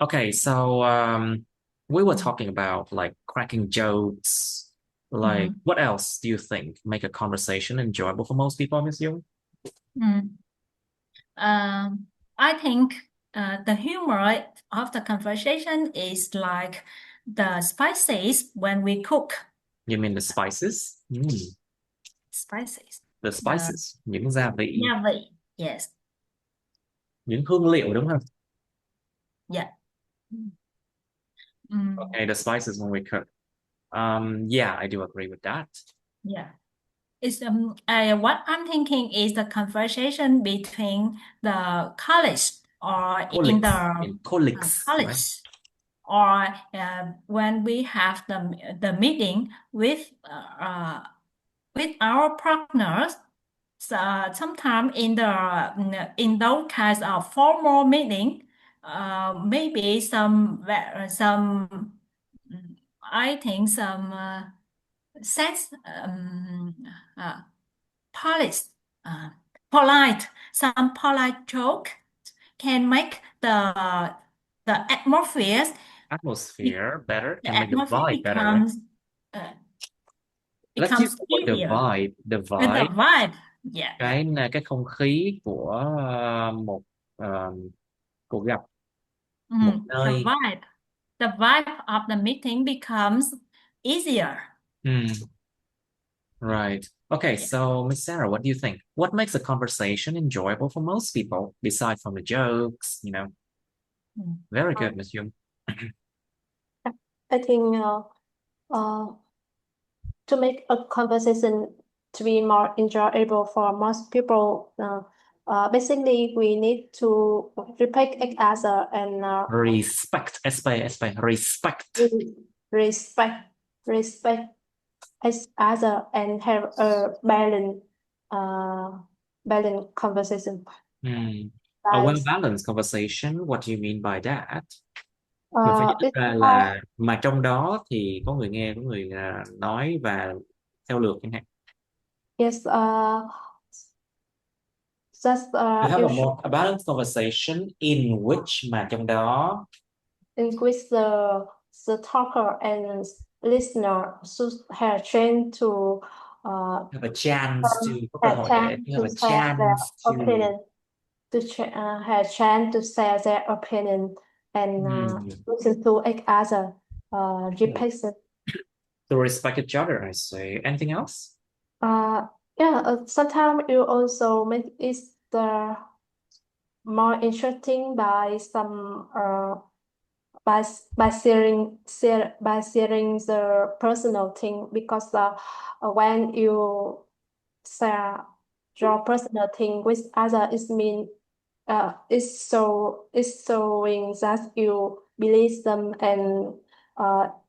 Okay, so we were talking about like cracking jokes. Like, what else do you think make a conversation enjoyable for most people, Miss Young? I think the humor of the conversation is like the spices when we cook. You mean the spices? Spices. The spices, những gia vị. Gia vị. Yes. Những hương liệu đúng không? Yeah. Okay, the spices when we cook. Yeah, I do agree with that. Yeah. It's what I'm thinking is the conversation between the colleagues or in the colleagues, right? colleagues, or when we have the meeting with our partners. So sometimes in those kinds of formal meeting, maybe I think some sense some polite joke can make the atmosphere better, the can make the atmosphere vibe better, right? Let's use the word the vibe. The vibe. Yeah. Cái không khí của một cuộc gặp, một nơi. The vibe of the meeting becomes easier. Right. Okay, so Miss Sarah, what do you think? What makes a conversation enjoyable for most people, besides from the jokes, you know? Very good, Miss Young. I think to make a conversation to be more enjoyable for most people, basically we need to respect each other and respect each other and have a balanced conversation. A well-balanced conversation, what do you mean by that? Mình phải giải thích ra là mà trong đó thì có người nghe, có người nói và theo lượt chẳng hạn. Yes, to have a balanced conversation in which mà trong đó in which the talker and listener should have chance to have a chance to có cơ hội để have a share their chance to opinion, have chance to share their opinion and listen to each other, to respect each other, I say. Anything else? Sometimes you also make it more interesting by some by sharing the personal thing, because when you share your personal thing with other, it mean it's showing that you believe them, and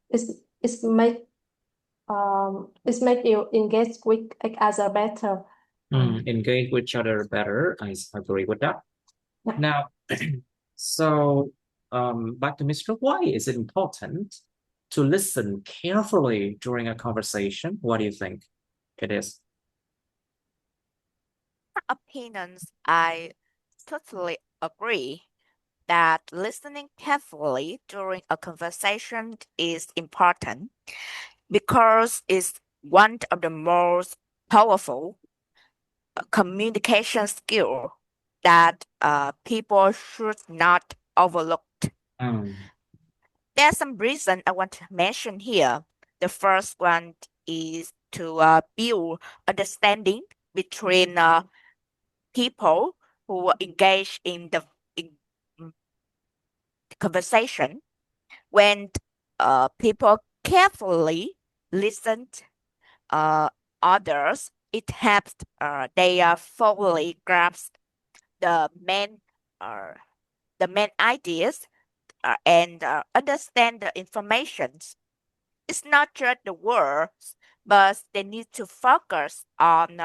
it's make you engage with each other better. Engage with each other better. I agree with that. Now, so back to Mr. Why is it important to listen carefully during a conversation? What do you think it is? Opinions, I totally agree that listening carefully during a conversation is important because it's one of the most powerful communication skill that people should not overlook. There's some reason I want to mention here. The first one is to build understanding between people who engage in the mm, conversation. When people carefully listen others, it helps they fully grasp the main uh, the main ideas and understand the information. It's not just the words, but they need to focus on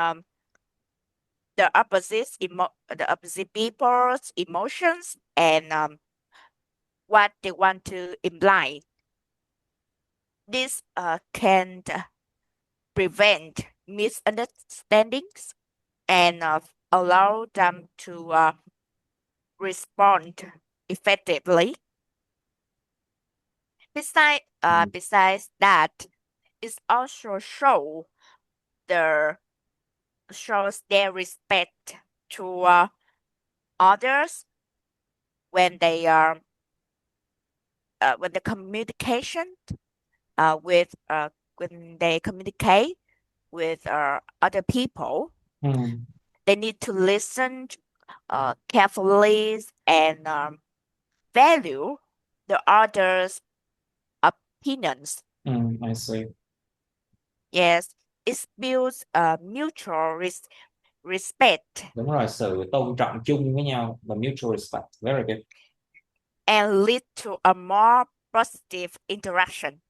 the opposite people's emotions and what they want to imply. This can prevent misunderstandings and allow them to respond effectively. Besides that, it also shows their respect to others when they are when the communication with when they communicate with other people. They need to listen carefully and value the other's opinions. I see. Yes, it builds a mutual respect Đúng rồi, sự tôn trọng chung với nhau và mutual respect. Very good. and lead to a more positive interaction.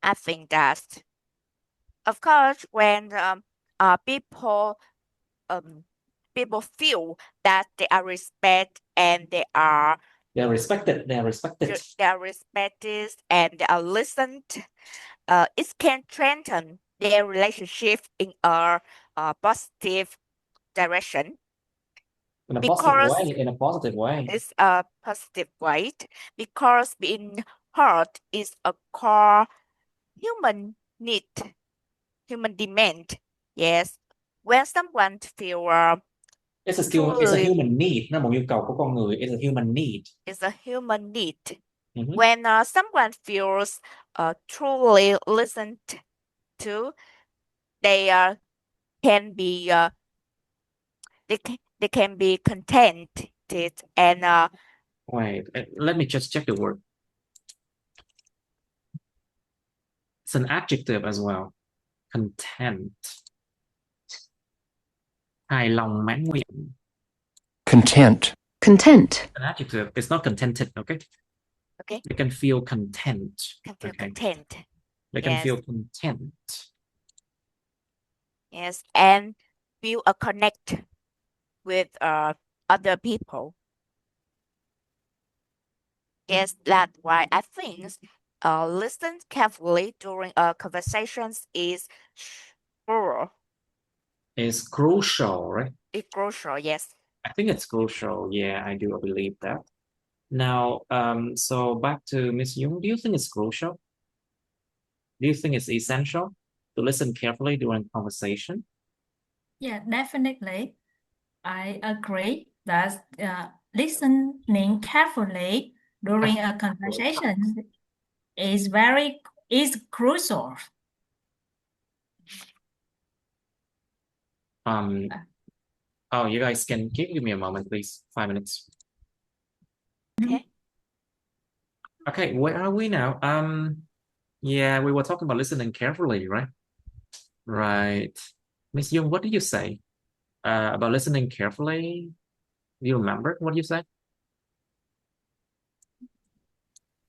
I think that, of course, when people feel that they are respected and They are respected. they are respected and they are listened, it can strengthen their relationship in a positive direction. In a Because positive way. In a positive way. it's a positive way, because being heard is a core human need, human demand. Yes, when someone feel It's a human need. Nó là một nhu cầu của con người. It's a human need. It's a human need. When someone feels truly listened to, they can be they can be contented and Wait, let me just check the word. It's an adjective as well. Content. Hài lòng mãn nguyện. Content. An adjective. It's not contented, okay? Okay. They can feel content. Content. They can feel content. Yes, and build a connect with other people. Yes, that's why I think listen carefully during conversations is crucial. It's crucial, right? It's crucial, yes. I think it's crucial. Yeah, I do believe that. Now, so back to Miss Jung. Do you think it's crucial? Do you think it's essential to listen carefully during conversation? Yeah, definitely. I agree that listening carefully during a conversation is crucial. Oh, you guys can give me a moment, please. 5 minutes. Okay. Okay, where are we now? Yeah, we were talking about listening carefully, right? Right. Miss Young, what did you say about listening carefully? Do you remember what you said?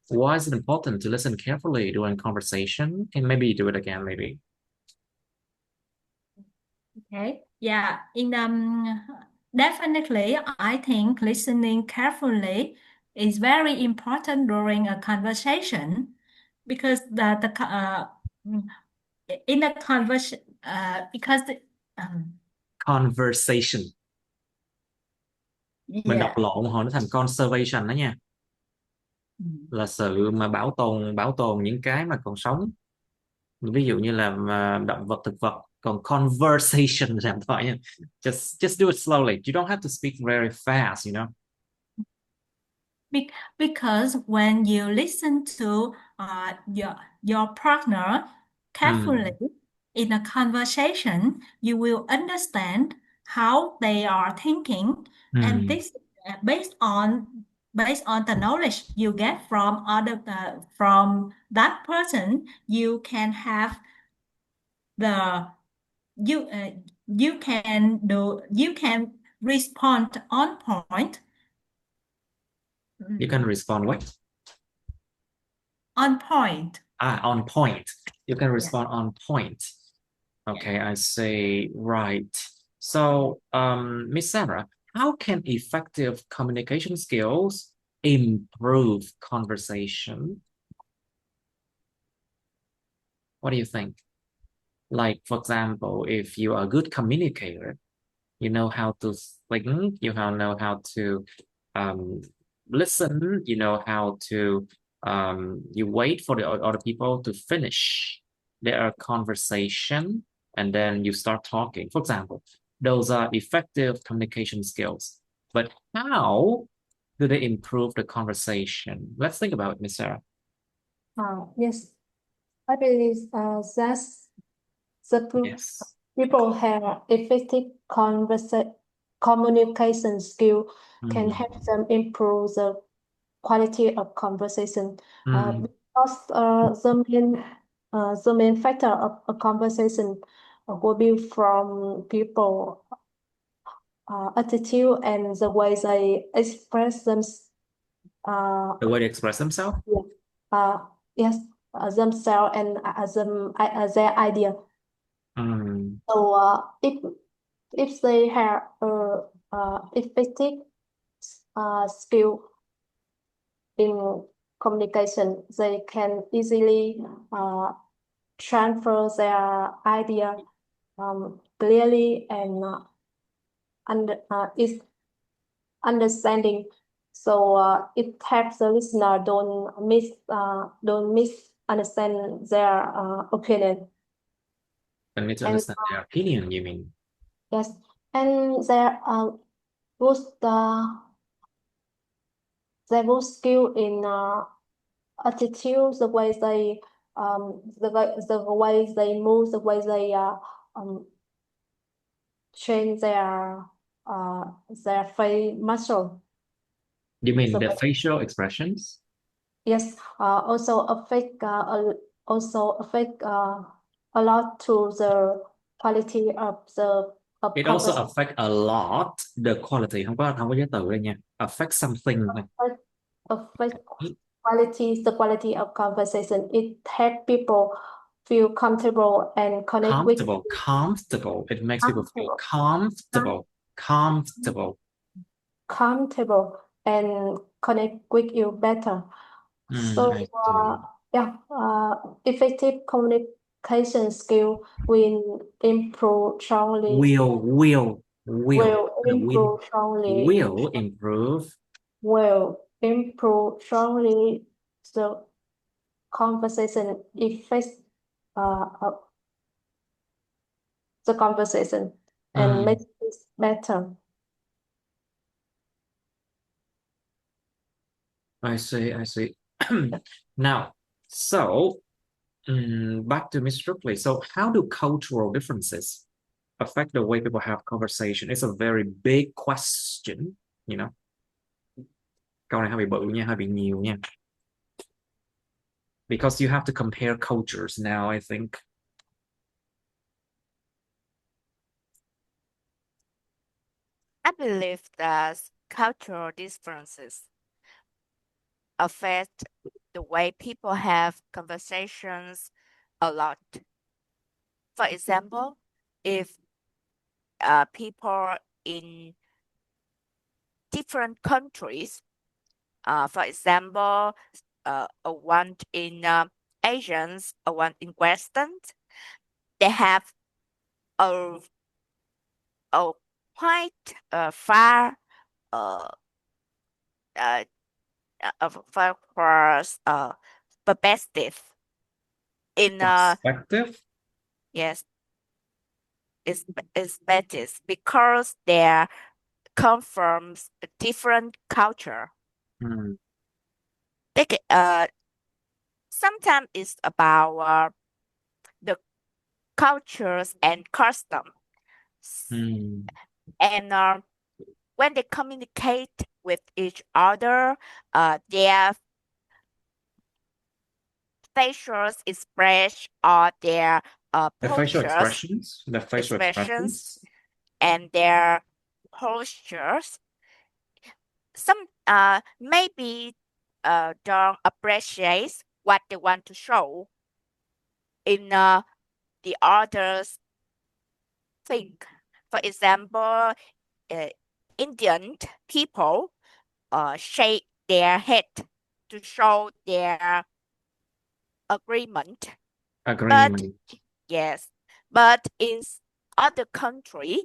Why is it important to listen carefully during conversation? Can maybe do it again, maybe. Okay. Yeah. Definitely, I think listening carefully is very important during a conversation, because in a conversation Conversation. Mình đọc yeah. lộn hồi nó thành conservation đó nha. Là sự mà bảo tồn những cái mà còn sống. Ví dụ như là động vật, thực vật. Còn conversation làm thôi nha. Just do it slowly. You don't have to speak very fast, you know. Because when you listen to your partner carefully in a conversation, you will understand how they are thinking, and this based on the knowledge you get from from that person, you can have the you you can respond on point. You can respond what? On point. On point. You can respond on point. Okay, I say right. So, Miss Sarah, how can effective communication skills improve conversation? What do you think? Like, for example, if you are a good communicator, you know how to think, you know how to listen, you know how to you wait for the other people to finish their conversation, and then you start talking. For example, those are effective communication skills. But how do they improve the conversation? Let's think about it, Miss Sarah. Yes, I believe that Yes. people have effective communication skill can help them improve the quality of conversation. Because the main factor of a conversation will be from people attitude and the way they express them. The way they express themselves? Yes, themselves and their idea. So if they have effective skill in communication, they can easily transfer their idea clearly and is understanding. So it helps the listener don't misunderstand their opinion. Don't misunderstand their opinion, you mean? Yes, and their good skill in attitude, the way they move, the way they change their face muscle. You mean the facial expressions? Yes, also affect a lot to the quality of the It also affect a lot the quality, không có giới từ đây nha. Affect something. Affect the quality of conversation. It help people feel comfortable and connect with you. Comfortable. It makes people feel comfortable and connect with you better. So effective communication skill will improve strongly. Will improve strongly the conversation effect the conversation and make it better. I see. Now, so back to Miss Ripley. So how do cultural differences affect the way people have conversation? It's a very big question, you know. Câu này hơi bị bự nha, hơi bị nhiều nha. Because you have to compare cultures now, I think. I believe that cultural differences affect the way people have conversations a lot. For example, if people in different countries, for example, one in Asians, one in Western, they have a quite far perspective in perspective. Yes, it's better because they come from a different culture. Hmm. Sometimes it's about the cultures and customs. Hmm. And when they communicate with each other, their facial expression or their The facial postures, expressions, the facial expressions, expressions. and their postures. Some maybe don't appreciate what they want to show in the others think. For example, Indian people shake their head to show their agreement. But Agreement. yes, but in other country,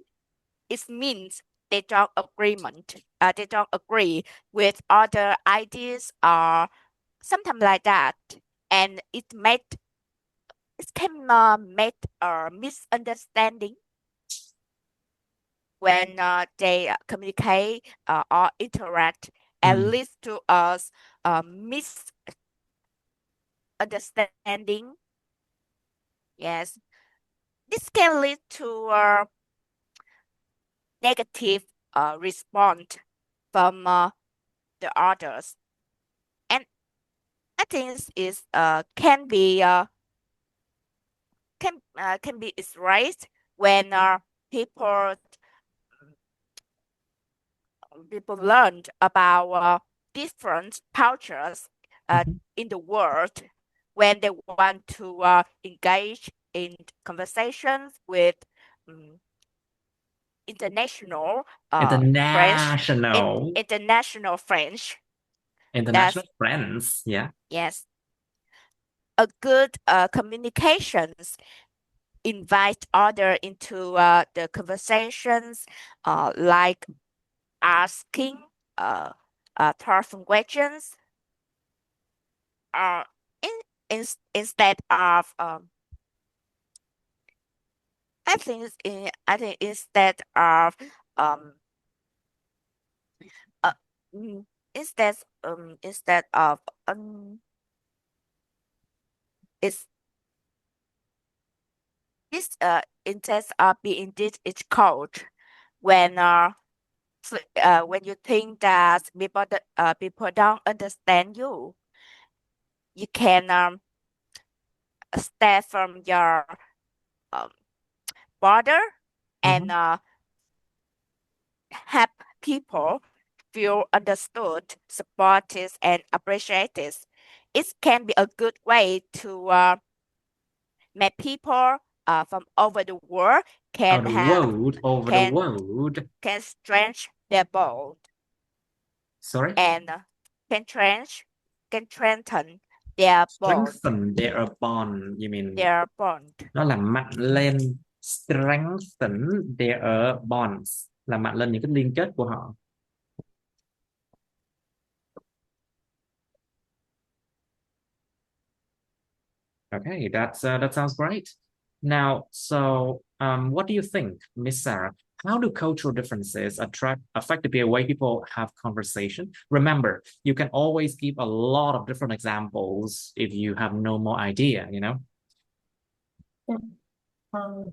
it means they don't agreement. They don't agree with other ideas or something like that, and it can make a misunderstanding when they communicate or interact, and leads to us misunderstanding. Yes, this can lead to a negative response from the others, and I think is can be erased when people learned about different cultures Mhm. in the world when they want to engage in conversations with um, international French, International. international French. That's International friends. Yeah. yes, a good communications invite other into the conversations, like asking tough questions, uh, instead of I think instead of um uh, mm, instead of it's this instead of being this it's called when when you think that people don't understand you, you can stay from your um, border and Mhm. help people feel understood, supported, and appreciated. It can be a good way to make people from over the world Oh, can the have world over the can world. can stretch their bond Sorry. and can strengthen their bond, Strengthen their bond. You mean their bond. nó làm mạnh lên, strengthen their bonds, làm mạnh lên những cái liên kết của họ. Okay, that sounds great. Now, so what do you think, Miss Sarah? How do cultural differences affect the way people have conversation? Remember, you can always give a lot of different examples if you have no more idea, you know? Um,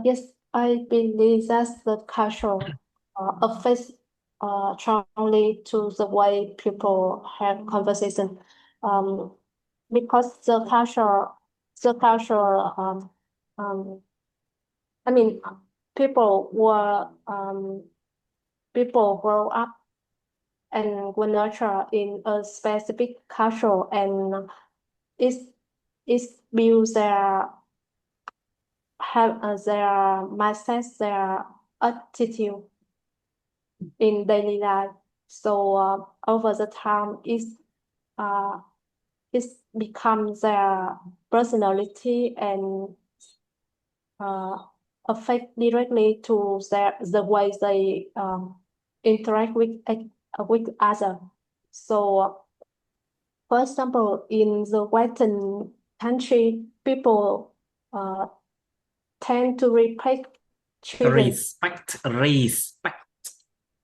yes, I believe that the culture affects strongly to the way people have conversation. Because the culture, I mean, people were people grow up and were nurtured in a specific culture, and it's it's build their mindset, their attitude in daily life. So over the time, uh, it's become their personality and affect directly to the way they interact with other. So, for example, in the Western country, people uh, tend to respect children, Respect, respect.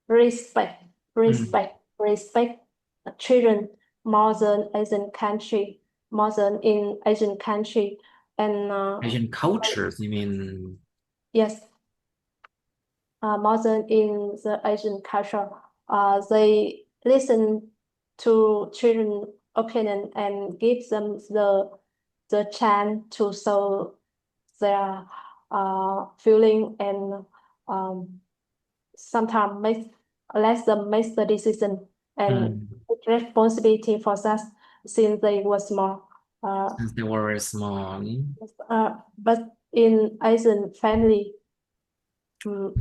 respect, respect children more than in Asian country, and Asian cultures, you mean? yes, more than in the Asian culture. They listen to children' opinion and give them the chance to show their feeling, and sometimes let them make the decision and take responsibility for that since they were small. Since they were very small. But in Asian family,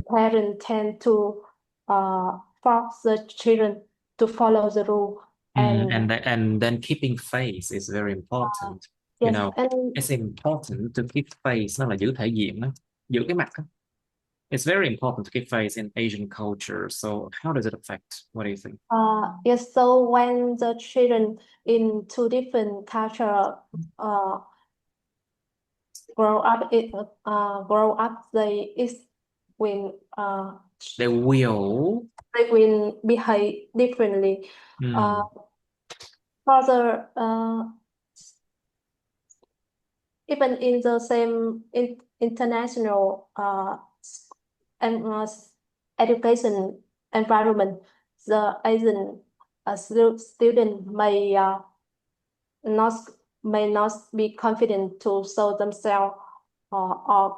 parents tend to force the children to follow the rule, And then keeping face is very important. You yes, know, and it's important to keep face, nó là giữ thể diện đó, giữ cái mặt đó. It's very important to keep face in Asian culture. So how does it affect? What do you think? yes. So when the children in two different culture grow up, they will They will. they will behave differently. Further, even in the same international and education environment, the Asian student may not be confident to show themselves or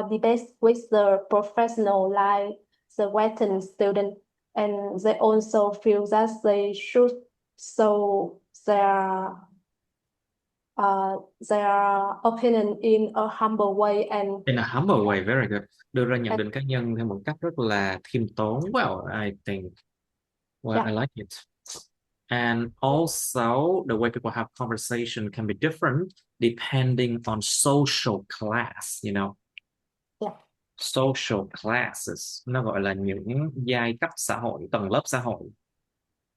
debate with the professional like the Western student, and they also feel that they should show their opinion in a humble way and In a humble way, very good. Đưa ra nhận định cá nhân theo một cách rất là khiêm tốn. Well, I think, I like it. And also, the way people have conversation can be different depending on social class, you know. Social classes, nó gọi là những giai cấp xã hội, tầng lớp xã hội.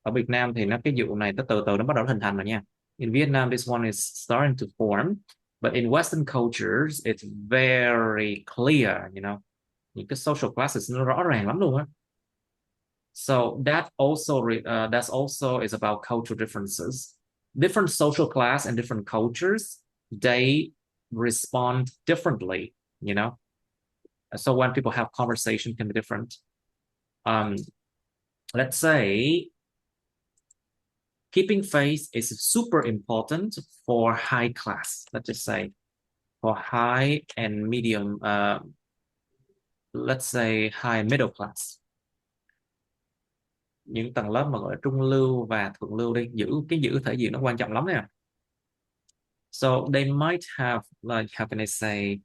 Ở Việt Nam thì cái vụ này từ từ nó bắt đầu hình thành rồi nha. In Vietnam, this one is starting to form, but in Western cultures, it's very clear, you know. Những cái social classes nó rõ ràng lắm luôn á. So that's also is about cultural differences. Different social class and different cultures, they respond differently, you know. So when people have conversation can be different. Let's say keeping face is super important for high class. Let's just say for high and medium, let's say high middle class. Những tầng lớp mà gọi là trung lưu và thượng lưu đi, giữ thể diện nó quan trọng lắm nè. So they might have, like, how can I say,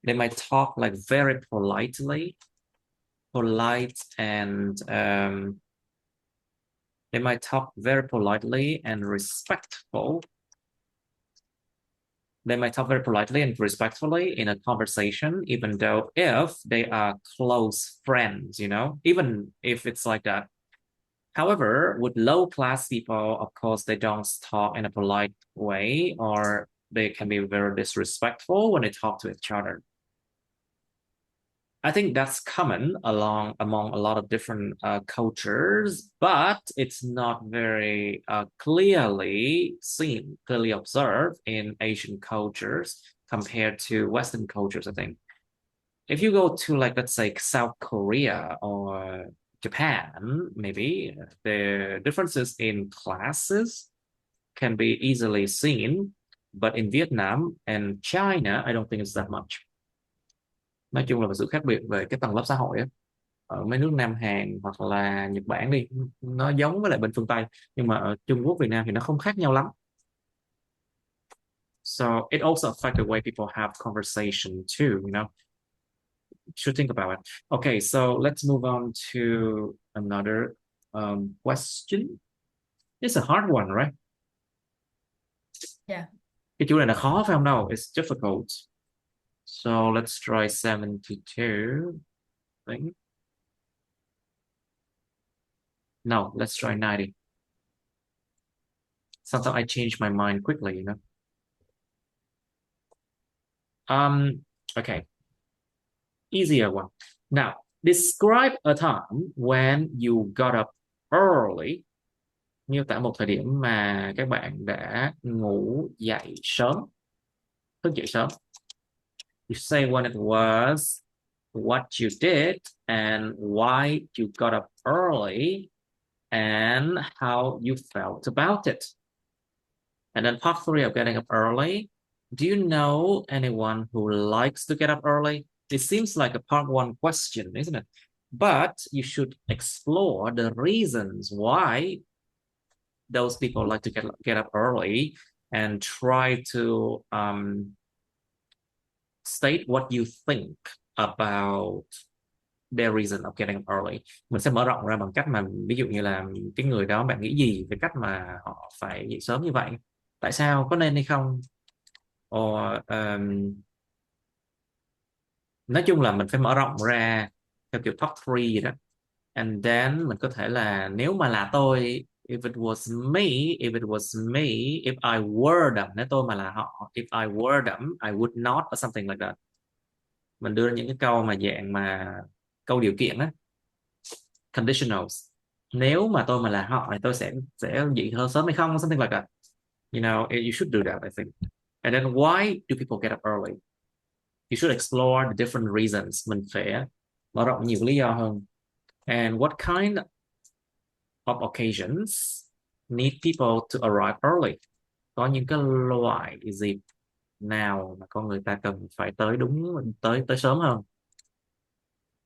they might talk like very polite, and they might talk very politely and respectful. They might talk very politely and respectfully in a conversation, even though if they are close friends, you know, even if it's like that. However, with low class people, of course, they don't talk in a polite way, or they can be very disrespectful when they talk to each other. I think that's common among a lot of different cultures, but it's not very clearly seen, clearly observed in Asian cultures compared to Western cultures, I think. If you go to, like, let's say South Korea or Japan, maybe the differences in classes can be easily seen, but in Vietnam and China, I don't think it's that much. Nói chung là sự khác biệt về cái tầng lớp xã hội á, ở mấy nước Nam Hàn hoặc là Nhật Bản đi, nó giống với lại bên phương Tây, nhưng mà ở Trung Quốc, Việt Nam thì nó không khác nhau lắm. So it also affects the way people have conversation too, you know. Should think about it. Okay, so let's move on to another question. It's a hard one, right? Yeah. Cái chủ đề là khó phải không đâu? It's difficult. So let's try 72. I think. No, let's try 90. Sometimes I change my mind quickly, you know. Okay. easier one. Now, describe a time when you got up early. Miêu tả một thời điểm mà các bạn đã ngủ dậy sớm, thức dậy sớm. You say when it was, what you did, and why you got up early, and how you felt about it. And then part 3 of getting up early. Do you know anyone who likes to get up early? It seems like a part 1 question, isn't it? But you should explore the reasons why those people like to get up early and try to state what you think about their reason of getting up early. Mình sẽ mở rộng ra bằng cách mà ví dụ như là cái người đó bạn nghĩ gì về cách mà họ phải dậy sớm như vậy, tại sao, có nên hay không, or nói chung là mình phải mở rộng ra theo kiểu top 3 gì đó. And then mình có thể là nếu mà là tôi, if it was me, if I were them, nếu tôi mà là họ, if I were them, I would not, or something like that. Mình đưa ra những cái câu mà dạng mà câu điều kiện á, conditionals. Nếu mà tôi mà là họ thì tôi sẽ dậy hơn sớm hay không, something like that. You know, you should do that, I think. And then why do people get up early? You should explore the different reasons. Mình phải mở rộng nhiều lý do hơn. And what kind of occasions need people to arrive early? Có những cái loại dịp nào mà con người ta cần phải tới sớm hơn?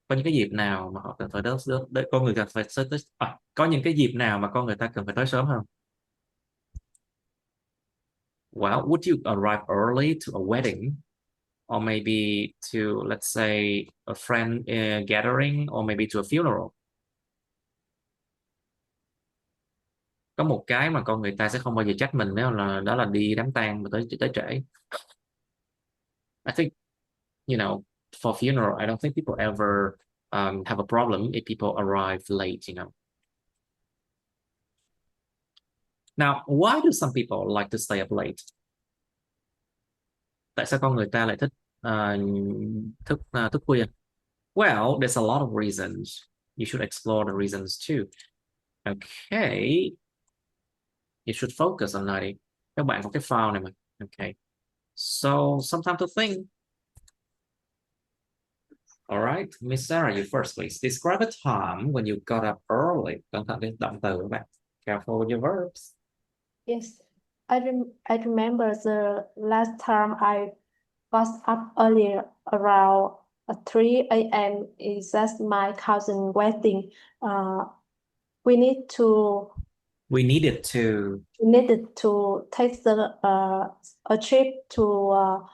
Có những cái dịp nào mà họ cần phải con người cần phải có những cái dịp nào mà con người ta cần phải tới sớm hơn? Well, would you arrive early to a wedding, or maybe to, let's say, a friend gathering, or maybe to a funeral? Có một cái mà con người ta sẽ không bao giờ trách mình nếu là đó là đi đám tang mà tới trễ. I think, you know, for funeral, I don't think people ever have a problem if people arrive late, you know. Now, why do some people like to stay up late? Tại sao con người ta lại thích thức khuya? Well, there's a lot of reasons. You should explore the reasons too. Okay. You should focus on that. Các bạn có cái file này mà. Okay. So, some time to think. All right, Miss Sarah, you first, please. Describe a time when you got up early. Cẩn thận đến động từ các bạn. Careful with your verbs. Yes, I remember the last time I got up earlier around 3 a.m. is just my cousin wedding. We needed to take a trip to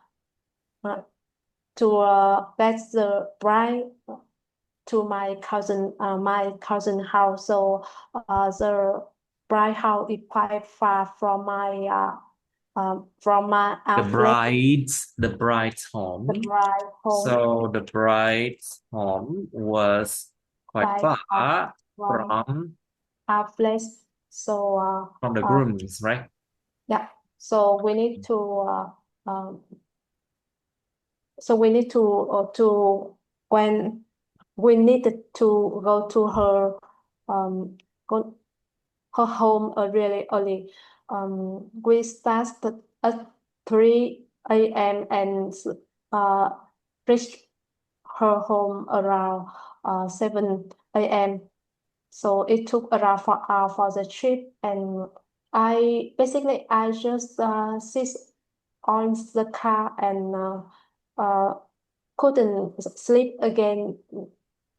get the bride to my cousin house. So the bride house is quite far from my the bride's home. The bride home. So the bride's home was quite far from our place. So from the groom's, right? Yeah. So we need to when we needed to go to her home really early. We started at 3 a.m. and reached her home around 7 a.m. So it took around 4 hours for the trip, and I just sit on the car and couldn't sleep again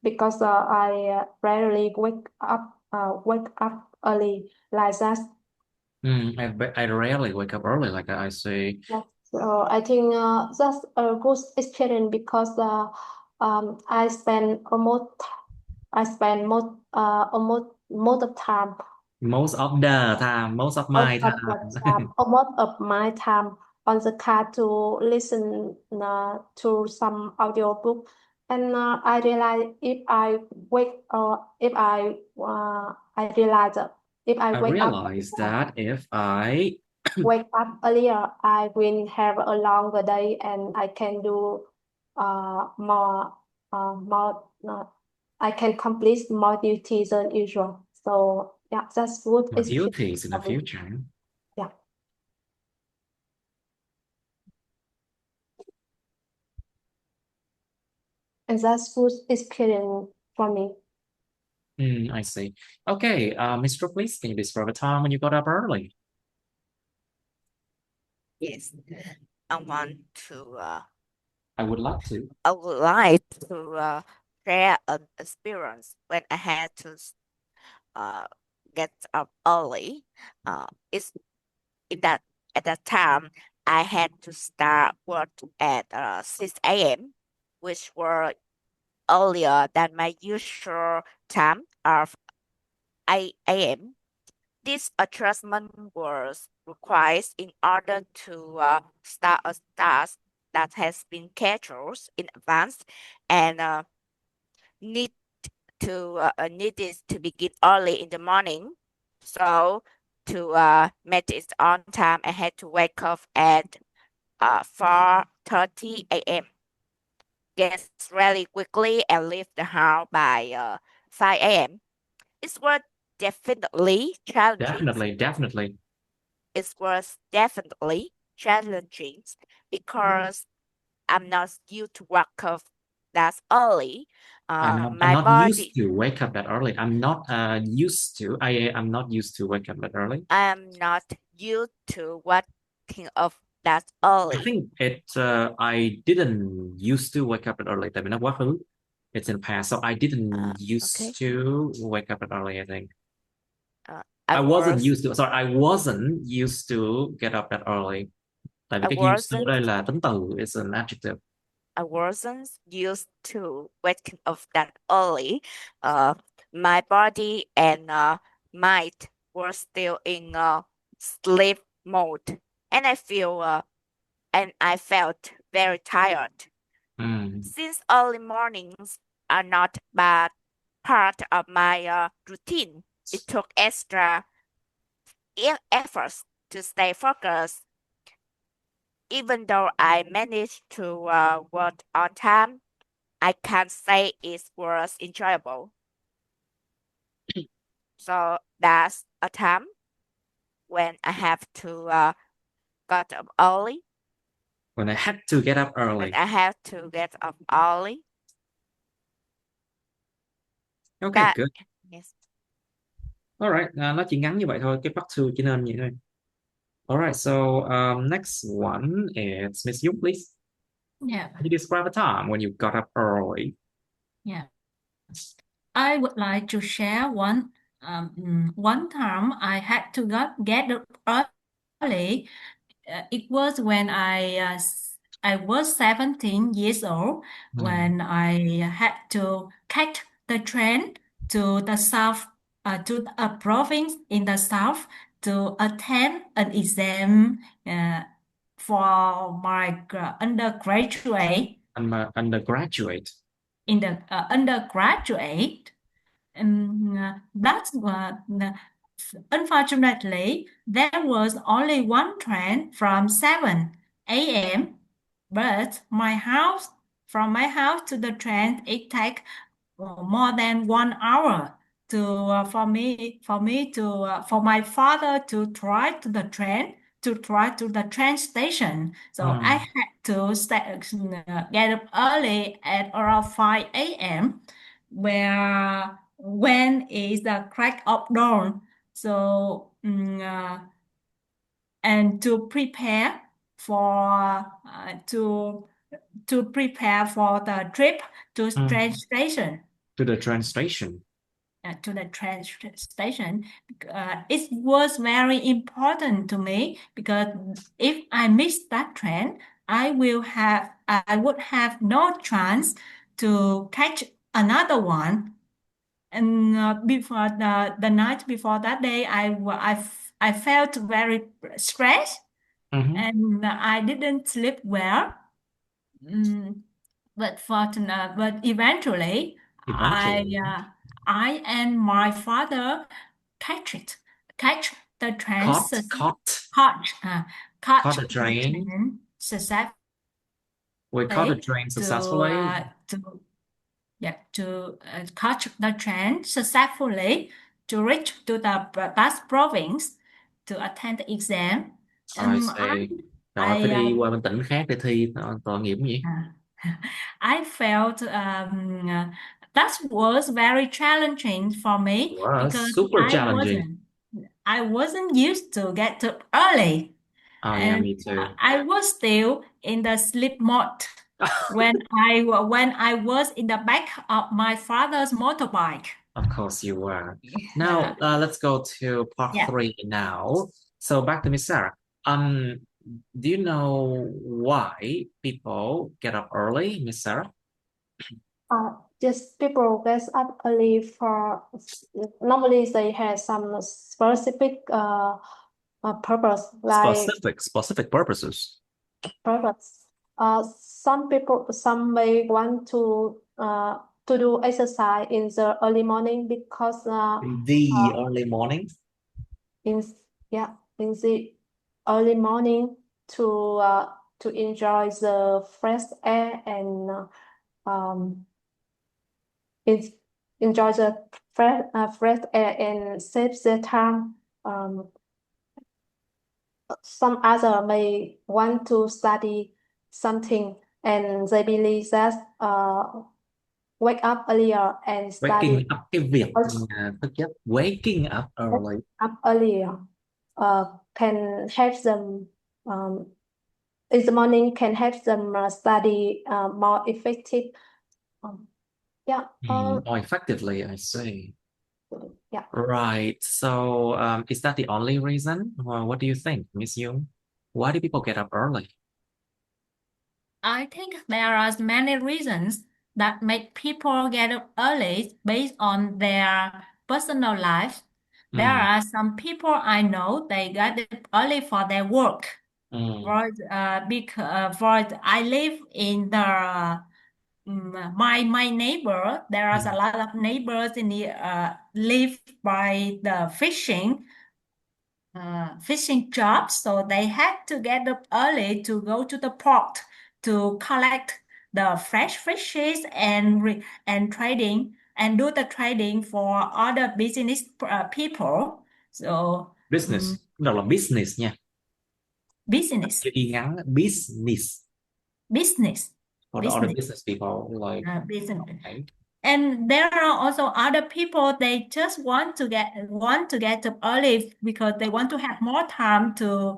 because I rarely wake up early like that. I rarely wake up early like that, I see. Yeah. So I think that's a good experience because I spend almost most of time. Most of the time, most of my time. Almost of my time on the car to listen to some audio book, and I realize if I wake if I realize that if I I wake up realized that if I wake up earlier, I will have a longer day and I can do more more. I can complete more duties than usual. So yeah, that's food More is duties in the for me. future. Yeah. And that's food experience for me. I see. Okay, Mr. Please, can you describe a time when you got up early? Yes, I want to. I would love to. I would like to share an experience when I had to get up early. It's in that at that time I had to start work at 6 a.m., which were earlier than my usual time of 8 a.m. This adjustment was required in order to start a task that has been scheduled in advance and need needed to begin early in the morning. So to make it on time, I had to wake up at 4:30 a.m. Get ready quickly and leave the house by 5 a.m. It was definitely challenging. Definitely. It was definitely challenging because I'm not used to wake up that early. I'm My not used body, to wake up that early. I'm not used to. I'm not used to wake up that early. I'm not used to waking up that I early. think I didn't used to wake up that early. Tại vì nó quá khứ. It's in the past, so I didn't used Okay. to wake up that early, I think. I wasn't used to. Sorry, I wasn't used to get up that early. Tại vì I cái used to wasn't đây là tính từ, it's an adjective. I wasn't used to waking up that early. My body and mind were still in sleep mode, and I felt very tired. Since early mornings are not bad part of my routine, it took extra efforts to stay focused. Even though I managed to work on time, I can't say it was enjoyable. So that's a time when I have to get up early. When I had to get up early. When I have to get up early. Okay, good. Yes. Alright, nó chỉ ngắn như vậy thôi, cái part 2 chỉ nên vậy thôi. Alright, so next one is Miss Dung, please. Yeah. Can you describe a time when you got up early? Yeah. I would like to share one time I had to get up early. It was when I was 17 years old when I had to catch the train to the south to a province in the south to attend an exam for my undergraduate. I'm an undergraduate. In the undergraduate. That's unfortunately there was only one train from 7 a.m. But from my house to the train it takes more than 1 hour to for my father to drive to the train station. So I had to get up early at around 5 a.m. where when is the crack of dawn. So and to prepare for the trip to train station. To the train station. To the train station. It was very important to me because if I miss that train, I would have no chance to catch another one. And before the night before that day, I felt very stressed and I didn't sleep well. But eventually, I and my father catch the train. Caught the train. Successfully. We caught the train successfully. to catch the train successfully to reach to the bus province to attend the exam. I see. Rồi phải đi qua bên tỉnh khác để thi, tội nghiệp gì? I felt that was very challenging for me Wow, because super challenging. I wasn't used to get up early. Oh yeah, And me too. I was still in the sleep mode when I was in the back of my father's motorbike. Of course you were. Now let's go to part Yeah. 3 now. So back to Miss Sarah. Do you know why people get up early, Miss Sarah? Just people get up early for normally they have some specific purpose like Specific purposes. purpose. Some may want to do exercise in the early morning because In the early morning. in the early morning to enjoy the fresh air and enjoy the fresh air and save their time. Some other may want to study something and they believe that wake up earlier and study. Waking up, cái việc thức giấc, waking up early. Up earlier can help them in the morning, can help them study more effective. More effectively, I see. Yeah. Right. So is that the only reason? Well, what do you think, Miss Young? Why do people get up early? I think there are many reasons that make people get up early based on their personal life. There are some people I know they get up early for their work. Because I live in the my neighbor. There are a lot of neighbors in the live by the fishing jobs, so they had to get up early to go to the port to collect the fresh fishes and trading and do the trading for other business people. So Business, đó là business nha. Business. Chữ y ngắn, business. Business. For the other business people, like business. Okay. And there are also other people, they just want to get up early because they want to have more time to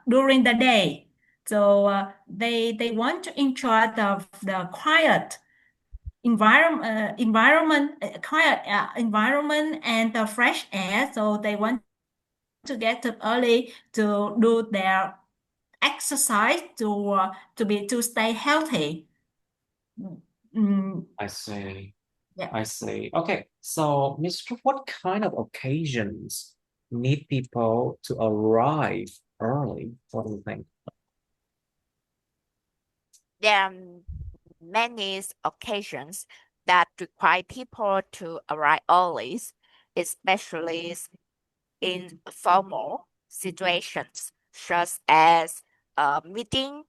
during the day. So they want to enjoy the quiet environment and the fresh air. So they want to get up early to do their exercise to stay healthy. I see. Yeah. I see. Okay, so Mr. What kind of occasions need people to arrive early? What do you think? There are many occasions that require people to arrive early, especially in formal situations, such as a meeting,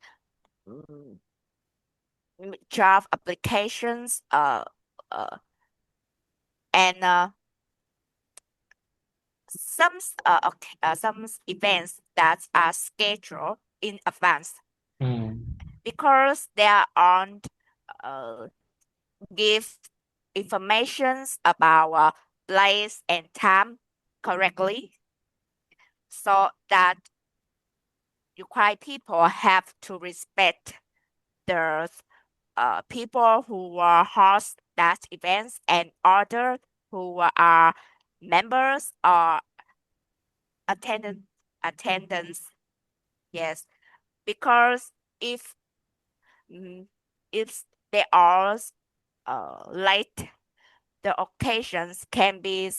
job applications, and some events that are scheduled in advance because they aren't give informations about place and time correctly, so that require people have to respect the people who host that events and other who are members or attendance. Yes, because if they are late, the occasions can be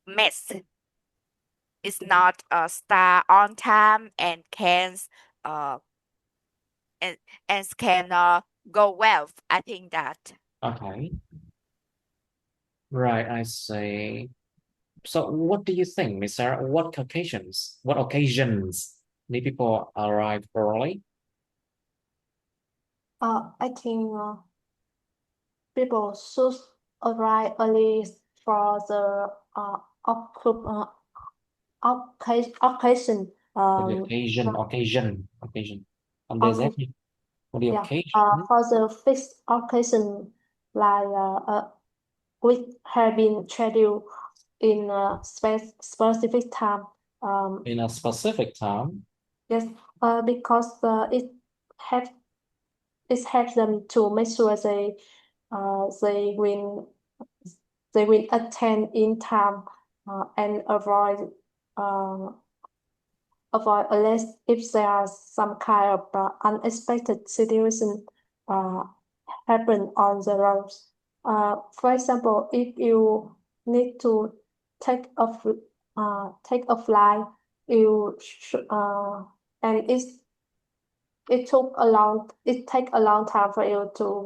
missed. It's not start on time and can go well. I think that. Okay. Right, I see. So what do you think, Miss Sarah? What occasions need people arrive early? I think people should arrive early for the occasion. For the occasion. On the Occasion. for the Yeah. occasion. For the fixed occasion, like which have been scheduled in a specific time. In a specific time. Yes. Because it helps them to make sure they will attend in time and avoid unless if there are some kind of unexpected situation happen on the roads. For example, if you need to take a flight, you should and it take a long time for you to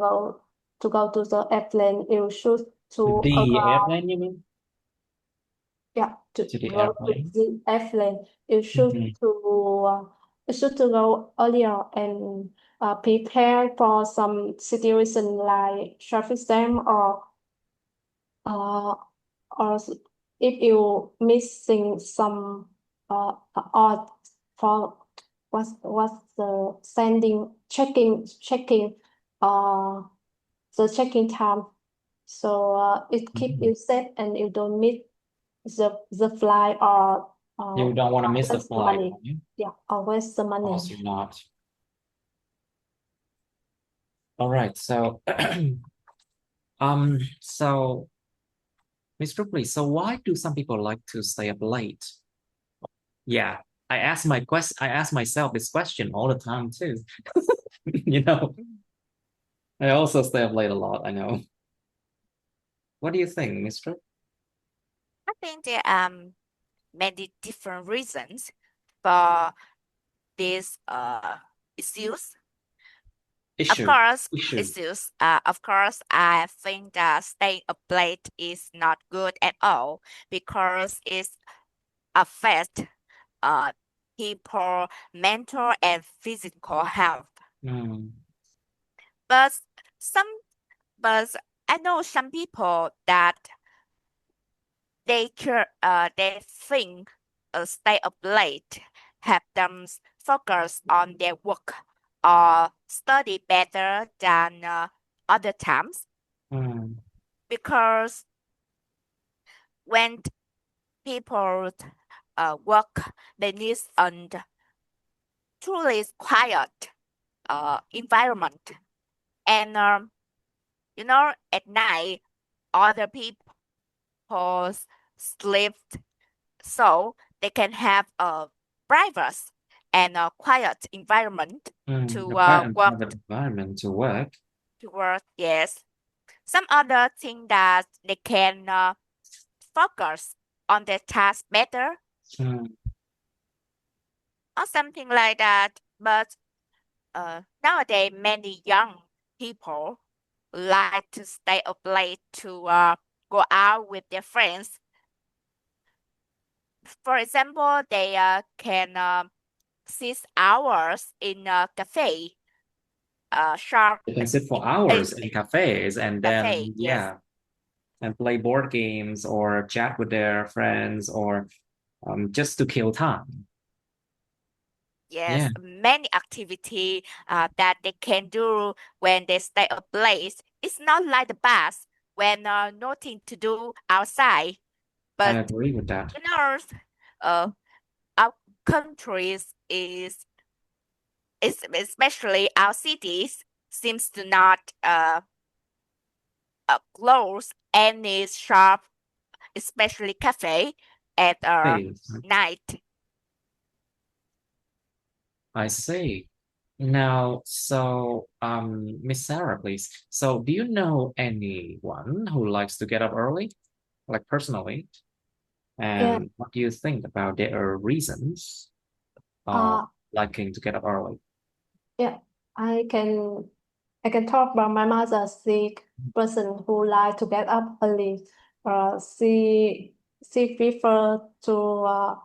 go to the airplane. You should to The arrive. airplane, you mean? Yeah, to To the go to airplane. the airplane. You should to go earlier and prepare for some situation like traffic jam uh, or if you missing some or for what's the checking the checking time. So it keep you safe and you don't miss the flight or You don't want to miss the waste flight, money. don't you? Yeah, or waste the money. Also not. All right, so so Miss Brooklyn, so why do some people like to stay up late? Yeah, I ask myself this question all the time too. You know, I also stay up late a lot, I know. What do you think, Miss Brooklyn? I think there are many different reasons for these issues. Of course, I think that staying up late is not good at all because it affects people mental and physical health. But I know some people that they think stay up late help them focus on their work or study better than other times. Because when people work, they need a truly quiet environment. And at night, other people sleep, so they can have a private and a quiet environment to work. Yes. Some other thing that they can focus on their task better or something like that. But nowadays, many young people like to stay up late to go out with their friends. For example, they can 6 hours in a cafe. You can sit for hours in cafes and then yes. and play board games or chat with their friends or just to kill time. Yes, many activity that they can do when they stay up late. It's not like the past when nothing to do outside. But I agree with that. Our countries is especially our cities seems to not close any shop, especially cafe at night. I see. Now, so Miss Sarah, please. So do you know anyone who likes to get up early, like personally? And what do you think about their reasons liking to get up early? Yeah, I can talk about my mother. She person who like to get up early. She prefer to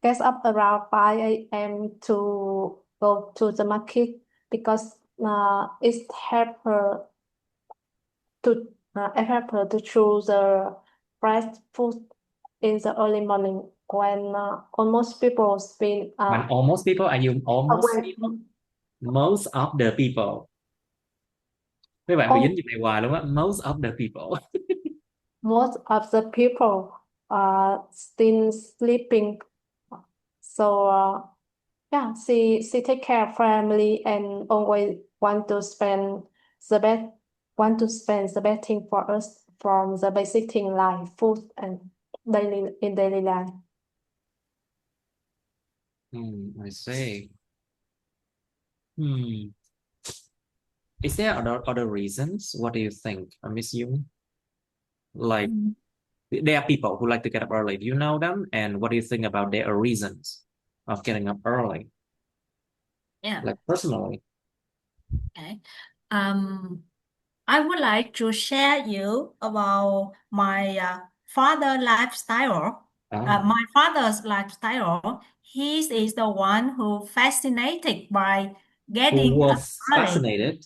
get up around 5 a.m. to go to the market because it help her to help to choose the fresh food in the early morning when almost people spend When almost people, are you almost when people? Most of the people. Mấy bạn bị dính chữ này hoài luôn á. Most of the people. most of the people are still sleeping. So yeah, she take care of family and always want to spend the best thing for us from the basic thing like food and daily life. I see. Is there other reasons? What do you think, Miss Yoon? Like, there are people who like to get up early. Do you know them? And what do you think about their reasons of getting up early? Yeah. Like personally. Okay. I would like to share you about my father lifestyle. My father's lifestyle. He is the one who fascinated by Who getting up was early,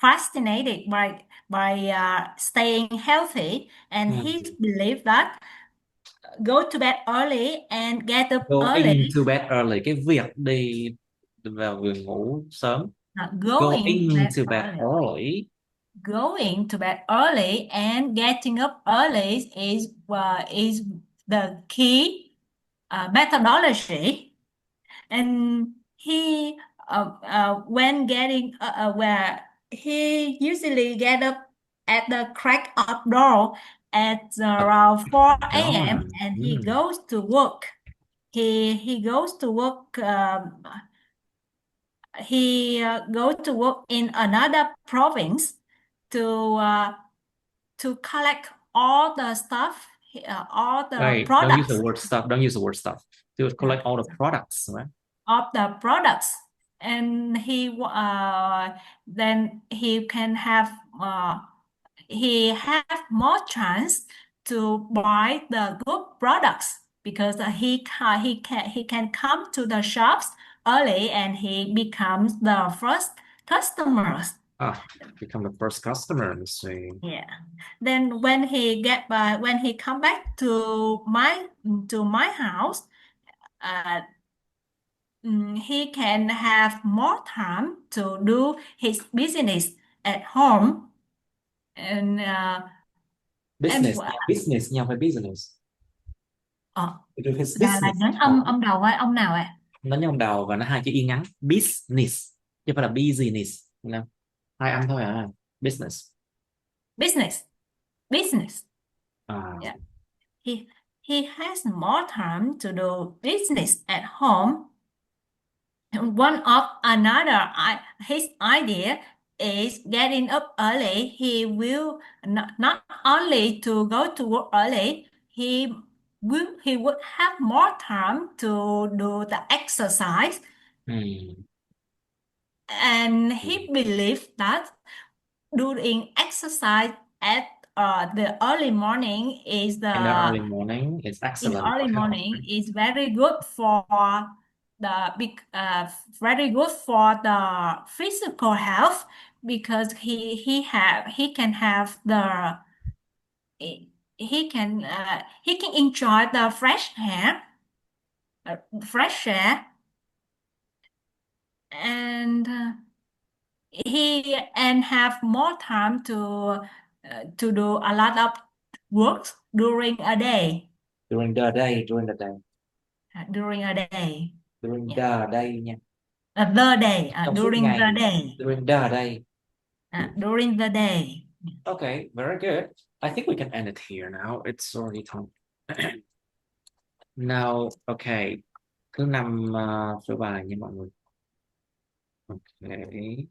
fascinated by staying healthy, and he believed that go to bed early and get up Going early. to bed early. Cái việc đi vào giường ngủ sớm. Going to bed early. Going to bed early and getting up early is the key methodology. And he when getting where he usually get up at the crack of dawn at around 4 a.m. and he goes to work. He goes to work. He goes to work in another province to collect all the stuff, all the Right. products. Don't use the word stuff. Don't use the word stuff. To collect all the products, right? Of the products, and then he have more chance to buy the good products because he can come to the shops early and he becomes the first customers. Become the first customer. Let's see. Yeah. Then when he come back to my house, he can have more time to do his business at home and Business nha, phải business. To do his là business. nhấn âm đầu hay âm nào ạ? Nó nhấn âm đầu và nó hai chữ y ngắn. Business. Chứ không phải là business. Hai âm thôi à. Business. Business. Yeah. He has more time to do business at home. One of another his idea is getting up early. He will not only to go to work early, he would have more time to do the exercise. And he believes that doing exercise at the early morning in the early morning is excellent. In early morning is very good for the physical health because he can have the he can enjoy the fresh air and he and have more time to do a lot of work during a day. During the day. During a day. During Yeah. the day nha. The day. Trong During suốt ngày. the day. During the day. During the day. Okay, very good. I think we can end it here now. It's already time. Now, okay. Thứ năm số bài nha mọi người. Okay.